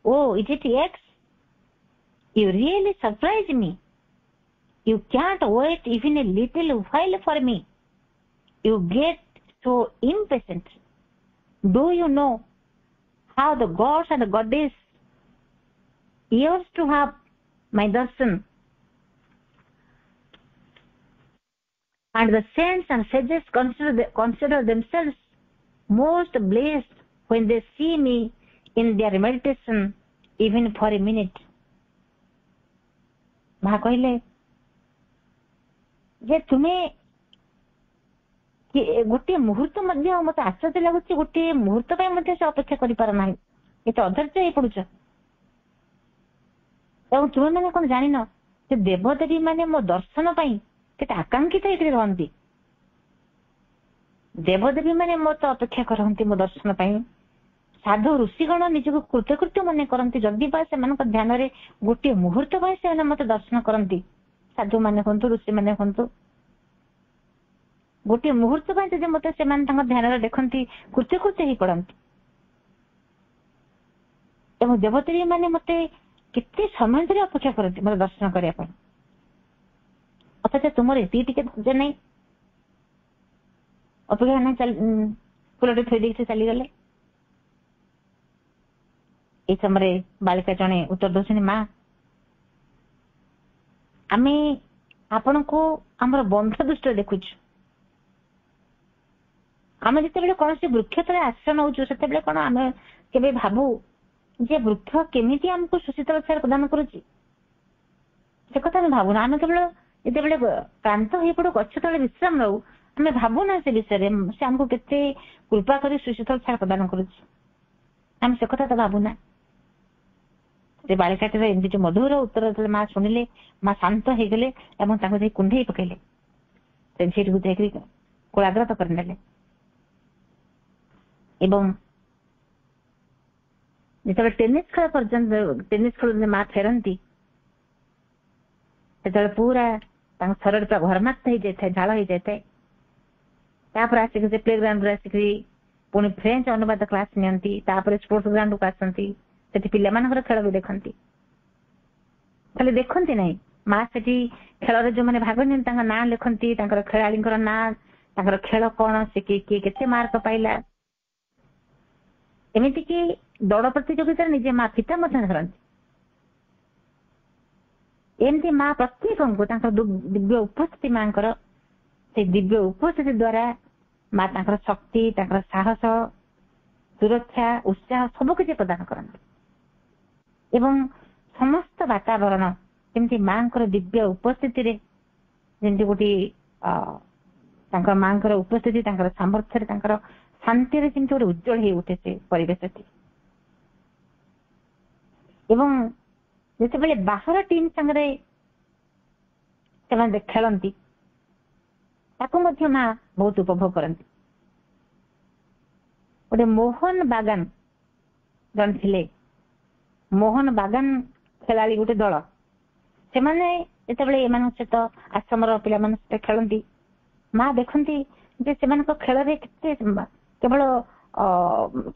Speaker 2: Oh, is it eggs? You really surprise me. You can't wait even a little while for me. You get so impatient. Do you know how the gods and the goddess used to have my darshan? And the saints and sages consider themselves most blessed when they see me in their meditation even for a minute. ମା କହିଲେ ଯେ ତୁମେ ଗୋଟିଏ ମୁହୂର୍ତ୍ତ ମଧ୍ୟ, ମତେ ଆଶ୍ଚର୍ଯ୍ୟ ଲାଗୁଛି, ଗୋଟିଏ ମୁହୂର୍ତ୍ତ ପାଇଁ ମଧ୍ୟ ସେ ଅପେକ୍ଷା କରିପାର ନାହିଁ, ଏତେ ଅଧୈର୍ଯ୍ୟ ହେଇ ପଡୁଛ। ଏବଂ ତୁମେ ମାନେ କଣ ଜାଣିନ ଯେ ଦେବଦେବୀ ମାନେ ମୋ ଦର୍ଶନ ପାଇଁ କେତେ ଆକାଂକ୍ଷିତ ହେଇକି ରହନ୍ତି। ଦେବଦେବୀ ମାନେ ମତେ ଅପେକ୍ଷା କରନ୍ତି ମୋ ଦର୍ଶନ ପାଇଁ। ସାଧୁ ଋଷିଗଣ ନିଜକୁ କୃତକୃତ୍ୟ ମନେ କରନ୍ତି ଯଦି ବା ସେମାନଙ୍କ ଧ୍ୟାନରେ ଗୋଟିଏ ମୁହୂର୍ତ୍ତ ପାଇଁ ସେମାନେ ମତେ ଦର୍ଶନ କରନ୍ତି। ସାଧୁ ମାନେ ହୁଅନ୍ତୁ, ଋଷି ମାନେ ହୁଅନ୍ତୁ, ଗୋଟିଏ ମୁହୂର୍ତ୍ତ ପାଇଁ ଯଦି ମତେ ସେମାନେ ତାଙ୍କ ଧ୍ୟାନରେ ଦେଖନ୍ତି, କୃତକୃତ୍ୟ ହେଇ ପଡନ୍ତି। ଏବଂ ଦେବଦେବୀ ମାନେ ମତେ କେତେ ସମୟ ଧରି ଅପେକ୍ଷା କରନ୍ତି ମୋର ଦର୍ଶନ କରିବା ପାଇଁ, ଅଥଚ ତୁମର ଏତିକି ଟିକେ ଧୈର୍ଯ୍ୟ ନାହିଁ, ଅପେକ୍ଷା ନାହିଁ, ଫୁଲଟେ ଥୋଇ ଦେଇକି ସେ ଚାଲିଗଲେ। এই ସମୟରେ ବାଳିକା ଜଣେ ଉତ୍ତର ଦଉଛନ୍ତି, ମା ଆମେ ଆପଣଙ୍କୁ ଆମର ବନ୍ଧ ଦୃଷ୍ଟିରେ ଦେଖୁଛୁ। ଆମେ ଯେତେବେଳେ କୌଣସି ବୃକ୍ଷ ତଳେ ଆଶ୍ରୟ ନେଉଛୁ ସେତେବେଳେ କଣ ଆମେ କେବେ ଭାବୁ ଯେ ବୃକ୍ଷ କେମିତି ଆମକୁ ସୁଶୀତଳ ଛାୟା ପ୍ରଦାନ କରୁଛି? ସେ କଥା ଆମେ ଭାବୁନା। ଆମେ କେବଳ ଯେତେବେଳେ କ୍ଳାନ୍ତ ହେଇପଡୁ ଗଛ ତଳେ ବିଶ୍ରାମ ନେଉ, ଆମେ ଭାବୁନା ସେ ବିଷୟରେ, ସେ ଆମକୁ କେତେ କୃପା କରି ସୁଶୀତଳ ଛାୟା ପ୍ରଦାନ କରୁଛି, ଆମେ ସେ କଥା ତ ଭାବୁନା। ସେ ବାଳିକାଟିର ଏମିତି ଯୋଉ ମଧୁର ଉତ୍ତର ଯେତେବେଳେ ମା ଶୁଣିଲେ, ମା ଶାନ୍ତ ହେଇଗଲେ ଏବଂ ତାଙ୍କୁ ଯାଇ କୁଣ୍ଢେଇ ପକେଇଲେ। ସେ ଝିଅଟିକୁ ଯାଇକରି କୋଳାଗ୍ରତ କରିନେଲେ ଏବଂ ଯେତେବେଳେ ଟେନିସ ଖେଳ ମା ଫେରନ୍ତି, ସେତେବେଳେ ପୁରା ତାଙ୍କ ଶରୀର ପୁରା ଘର୍ମାକ୍ତ ହେଇଯାଇଥାଏ, ଝାଳ ହେଇଯାଇଥାଏ। ତାପରେ ଆସିକି ସେ ପ୍ଲେ ଗ୍ରାଉଣ୍ଡରେ ଆସିକି ପୁଣି ଫ୍ରେଞ୍ଚ ଅନୁବାଦ କ୍ଲାସ ନିଅନ୍ତି। ତାପରେ ସ୍ପୋର୍ଟସ ଗ୍ରାଉଣ୍ଡକୁ ଆସନ୍ତି, ସେଠି ପିଲାମାନଙ୍କର ଖେଳ ବି ଦେଖନ୍ତି। ଖାଲି ଦେଖନ୍ତି ନାହିଁ, ମା ସେଠି ଖେଳରେ ଯୋଉମାନେ ଭାଗ ନିଅନ୍ତି ତାଙ୍କ ନାଁ ଲେଖନ୍ତି, ତାଙ୍କର ଖେଳାଳିଙ୍କର ନାଁ, ତାଙ୍କର ଖେଳ କଣ, ସେ କିଏ କେତେ ମାର୍କ ପାଇଲା। ଏମିତିକି ଦୌଡ଼ ପ୍ରତିଯୋଗିତାରେ ନିଜେ ମା ଫିତା ମଧ୍ୟ ଧରନ୍ତି। ଏମିତି ମା ପ୍ରତ୍ୟେକଙ୍କୁ ତାଙ୍କର ଦିବ୍ୟ ଉପସ୍ଥିତି ମାଙ୍କର, ସେଇ ଦିବ୍ୟ ଉପସ୍ଥିତି ଦ୍ଵାରା ମା ତାଙ୍କର ଶକ୍ତି, ତାଙ୍କର ସାହସ, ସୁରକ୍ଷା, ଉତ୍ସାହ ସବୁ କିଛି ପ୍ରଦାନ କରନ୍ତି। ଏବଂ ସମସ୍ତ ବାତାବରଣ ଯେମିତି ମାଙ୍କର ଦିବ୍ୟ ଉପସ୍ଥିତିରେ ଯେମିତି ଗୋଟେ ତାଙ୍କର ମାଙ୍କର ଉପସ୍ଥିତି, ତାଙ୍କର ସାମର୍ଥ୍ୟରେ, ତାଙ୍କର ଶାନ୍ତିରେ ଯେମିତି ଗୋଟେ ଉଜ୍ଜଳ ହେଇ ଉଠେ ସେ ପରିବେଶଟି। ଏବଂ ଯେତେବେଳେ ବାହାର ଟିମ୍ ସାଙ୍ଗରେ ସେମାନେ ଖେଳନ୍ତି ତାକୁ ମଧ୍ୟ ମା ବହୁତ ଉପଭୋଗ କରନ୍ତି। ଗୋଟେ ମୋହନ ବାଗାନ ଜଣେ ଥିଲେ, ମୋହନ ବାଗାନ ଖେଳାଳି ଗୋଟେ ଦଳ, ସେମାନେ ଯେତେବେଳେ ଏମାନଙ୍କ ସହିତ ଆଶ୍ରମର ପିଲାମାନଙ୍କ ସହିତ ଖେଳନ୍ତି ମା ଦେଖନ୍ତି ଯେ ସେମାନଙ୍କ ଖେଳରେ କେତେ କେବଳ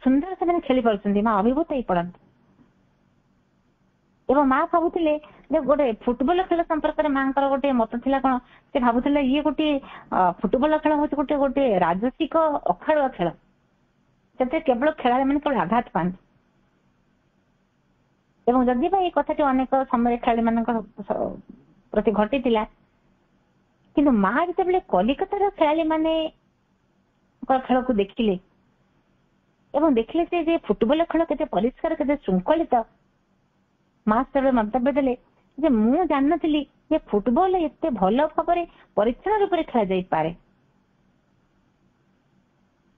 Speaker 2: ସୁନ୍ଦର ସେମାନେ ଖେଳି ପାରୁଛନ୍ତି। ମା ଅଭିଭୂତ ହେଇ ପଡନ୍ତି ଏବଂ ମା ଭାବୁଥିଲେ ଯେ ଗୋଟେ ଫୁଟବଲ ଖେଳ ସମ୍ପର୍କରେ ମାଙ୍କର ଗୋଟେ ମତ ଥିଲା କଣ, ସେ ଭାବୁଥିଲେ ଇଏ ଗୋଟେ ଫୁଟବଲ ଖେଳ ହଉଛି ଗୋଟେ ଗୋଟେ ରାଜସିକ ଅଖାଳୁଆ ଖେଳ, ସେଥିରେ କେବଳ ଖେଳାଳି ମାନେ କେବଳ ଆଘାତ ପାଆନ୍ତି। ଏବଂ ଯଦି ବା ଏଇ କଥାଟି ଅନେକ ସମୟରେ ଖେଳାଳି ମାନଙ୍କ ପ୍ରତି ଘଟିଥିଲା, କିନ୍ତୁ ମା ଯେତେବେଳେ କଲିକତାର ଖେଳାଳି ମାନେ ଖେଳକୁ ଦେଖିଲେ ଏବଂ ଦେଖିଲେ ଯେ ଫୁଟବଲ ଖେଳ କେତେ ପରିଷ୍କାର, କେତେ ଶୃଙ୍ଖଳିତ, ମା ସେତେବେଳେ ମନ୍ତବ୍ୟ ଦେଲେ ଯେ ମୁଁ ଜାଣିନଥିଲି ଯେ ଫୁଟବଲ ଏତେ ଭଲ ଭାବରେ ପରିଚ୍ଛନ୍ନ ରୂପରେ ଖେଳାଯାଇପାରେ।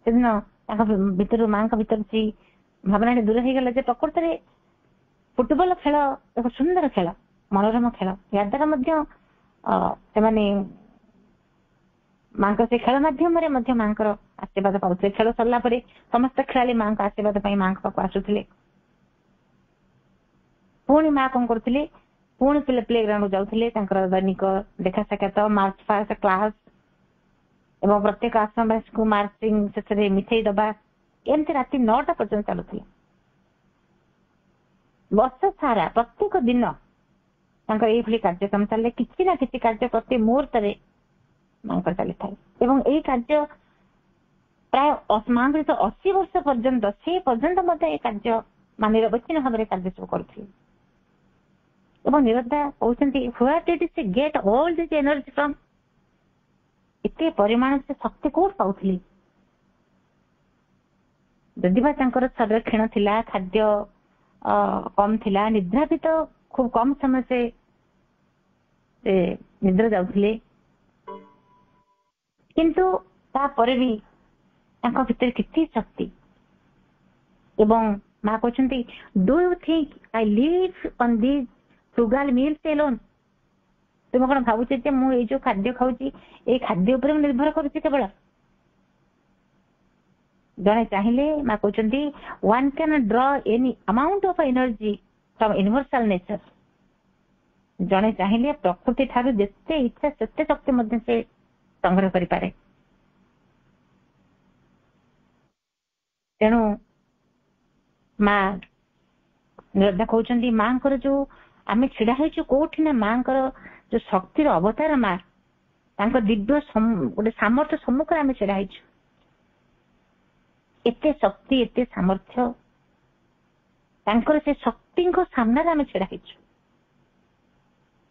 Speaker 2: ସେଦିନ ତାଙ୍କ ଭିତରୁ ମାଙ୍କ ଭିତରୁ ସେଇ ଭାବନାଟି ଦୂର ହେଇଗଲା ଯେ ପ୍ରକୃତରେ ଫୁଟବଲ ଖେଳ ଏକ ସୁନ୍ଦର ଖେଳ, ମନୋରମ ଖେଳ। ଏହାଦ୍ୱାରା ମଧ୍ୟ ସେମାନେ ମାଙ୍କ ସେ ଖେଳ ମାଧ୍ୟମରେ ମଧ୍ୟ ମାଙ୍କର ଆଶୀର୍ବାଦ ପାଉଥିଲେ। ଖେଳ ସରିଲା ପରେ ସମସ୍ତ ଖେଳାଳି ମାଙ୍କ ଆଶୀର୍ବାଦ ପାଇଁ ମାଙ୍କ ପାଖକୁ ଆସୁଥିଲେ। ପୁଣି ମା କଣ କରୁଥିଲେ, ପୁଣି ପ୍ଲେ ଗ୍ରାଉଣ୍ଡ ଯାଉଥିଲେ, ତାଙ୍କର ଦୈନିକ ଦେଖା ସାକ୍ଷାତ, ମାର୍ଚ୍ଚ ପାଷ୍ଟ କ୍ଲାସ ଏବଂ ପ୍ରତ୍ୟେକ ଆଶ୍ରମବାସୀଙ୍କୁ ମାର୍ଚିଂ ଶେଷରେ ମିଠେଇ ଦବା, ଏମିତି ରାତି 9ଟା ପର୍ଯ୍ୟନ୍ତ ଚାଲୁଥିଲା। ବର୍ଷ ସାରା ପ୍ରତ୍ୟେକ ଦିନ ତାଙ୍କର ଏଇଭଳି କାର୍ଯ୍ୟକ୍ରମ ଚାଲିଲେ, କିଛି ନା କିଛି କାର୍ଯ୍ୟ ପ୍ରତି ମୁହୂର୍ତ୍ତରେ ମାଙ୍କର ଚାଲିଥାଏ। ଏବଂ ଏଇ କାର୍ଯ୍ୟ ପ୍ରାୟ ମାଙ୍କ 80 ବର୍ଷ ପର୍ଯ୍ୟନ୍ତ, ସେ ପର୍ଯ୍ୟନ୍ତ ମଧ୍ୟ ଏ କାର୍ଯ୍ୟ ମାନେ ନିରବଚ୍ଛିନ୍ନ ଭାବରେ କାର୍ଯ୍ୟ ସବୁ କରୁଥିଲେ। ଏବଂ ନିରଦା କହୁଛନ୍ତି where did she get all this energy from? ଏତେ ପରିମାଣ ସେ ଶକ୍ତି କୋଉଠି ପାଉଥିଲେ? ଯଦି ବା ତାଙ୍କର ଶରୀର କ୍ଷୀଣ ଥିଲା, ଖାଦ୍ୟ କମ ଥିଲା, ନିଦ୍ରା ବି ତ ଖୁବ କମ ସମୟ ସେ ନିଦ୍ରା ଯାଉଥିଲେ, କିନ୍ତୁ ତାପରେ ବି ତାଙ୍କ ଭିତରେ କିଛି ଶକ୍ତି। ଏବଂ ମା କହୁଛନ୍ତି do you think I live on these frugal meals alone? ତୁମେ କଣ ଭାବୁଛ ଯେ ମୁଁ ଏଇ ଯୋଉ ଖାଦ୍ୟ ଖାଉଛି ଏଇ ଖାଦ୍ୟ ଉପରେ ମୁଁ ନିର୍ଭର କରୁଛି କେବଳ? ଜଣେ ଚାହିଁଲେ ମା କହୁଛନ୍ତି one can draw any amount of energy from universal nature. ଜଣେ ଚାହିଁଲେ ପ୍ରକୃତି ଠାରୁ ଯେତେ ଇଚ୍ଛା ସେତେ ଶକ୍ତି ମଧ୍ୟ ସେ ସଂଗ୍ରହ କରିପାରେ। ତେଣୁ ମା ନିରଦା କହୁଛନ୍ତି ମାଙ୍କର ଯୋଉ ଆମେ ଛିଡା ହେଇଛୁ କୋଉଠି ନା ମାଙ୍କର ଯୋଉ ଶକ୍ତିର ଅବତାର ମା, ତାଙ୍କ ଦିବ୍ୟ ଗୋଟେ ସାମର୍ଥ୍ୟ ସମ୍ମୁଖରେ ଆମେ ଛିଡା ହେଇଛୁ। ଏତେ ଶକ୍ତି, ଏତେ ସାମର୍ଥ୍ୟ, ତାଙ୍କର ସେ ଶକ୍ତିଙ୍କ ସାମ୍ନାରେ ଆମେ ଛିଡା ହେଇଛୁ।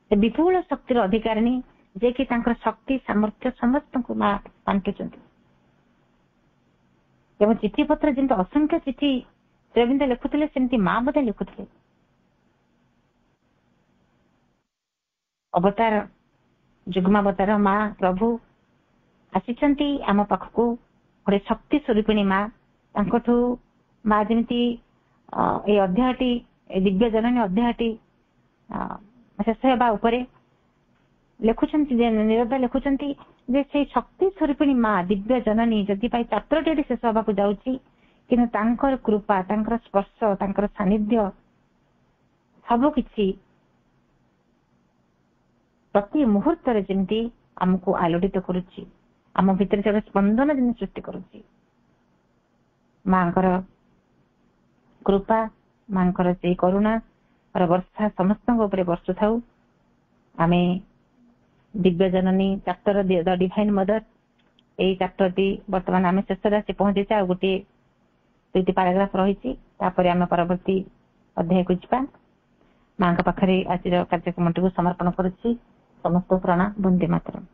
Speaker 2: ସେ ବିପୁଳ ଶକ୍ତିର ଅଧିକାରିଣୀ, ଯେ କି ତାଙ୍କର ଶକ୍ତି ସାମର୍ଥ୍ୟ ସମସ୍ତଙ୍କୁ ମା ବାଣ୍ଟୁଛନ୍ତି। ଏବଂ ଚିଠି ପତ୍ର ଯେମିତି ଅସଂଖ୍ୟ ଚିଠି ଶ୍ରୀଅରବିନ୍ଦ ଲେଖୁଥିଲେ, ସେମିତି ମା ମଧ୍ୟ ଲେଖୁଥିଲେ। ଅବତାର, ଯୁଗ୍ମାବତାର ମା ପ୍ରଭୁ ଆସିଛନ୍ତି ଆମ ପାଖକୁ, ଗୋଟେ ଶକ୍ତି ସ୍ୱରୂପିଣୀ ମା। ତାଙ୍କଠୁ ମା ଯେମିତି ଏଇ ଅଧ୍ୟାୟଟି, ଏ ଦିବ୍ୟ ଜନନୀ ଅଧ୍ୟାୟଟି ଶେଷ ହେବା ଉପରେ ଲେଖୁଛନ୍ତି, ନିରଦା ଲେଖୁଛନ୍ତି ଯେ ସେଇ ଶକ୍ତି ସ୍ୱରୂପିଣୀ ମା ଦିବ୍ୟ ଜନନୀ ଯଦି ପାଇଁ ଚାପ୍ଟରଟି ଏଠି ଶେଷ ହେବାକୁ ଯାଉଛି, କିନ୍ତୁ ତାଙ୍କର କୃପା, ତାଙ୍କର ସ୍ପର୍ଶ, ତାଙ୍କର ସାନ୍ନିଧ୍ୟ ସବୁ କିଛି ପ୍ରତି ମୁହୂର୍ତ୍ତରେ ଯେମିତି ଆମକୁ ଆଲୋଡ଼ିତ କରୁଛି, ଆମ ଭିତରେ ଗୋଟେ ସ୍ପନ୍ଦନ ଯେମିତି ସୃଷ୍ଟି କରୁଛି। ମାଙ୍କର କୃପା, ମାଙ୍କର ସେଇ କରୁଣାର ବର୍ଷା ସମସ୍ତଙ୍କ ଉପରେ ବର୍ଷୁଥାଉ। ଆମେ ଦିବ୍ୟ ଜନନୀ ଚାପ୍ଟର ଦ ଡିଭାଇନ ମଦର, ଏଇ ଚାପ୍ଟରଟି ବର୍ତ୍ତମାନ ଆମେ ଶେଷରେ ଆସି ପହଞ୍ଚିଛେ। ଆଉ ଗୋଟିଏ 2ଟି ପାରାଗ୍ରାଫ ରହିଛି, ତାପରେ ଆମେ ପରବର୍ତ୍ତୀ ଅଧ୍ୟାୟକୁ ଯିବା। ମାଙ୍କ ପାଖରେ ଆଜିର କାର୍ଯ୍ୟକ୍ରମଟିକୁ ସମର୍ପଣ କରୁଛି। ସମସ୍ତ ପ୍ରଣାମ। ବନ୍ଦେ ମାତରମ୍।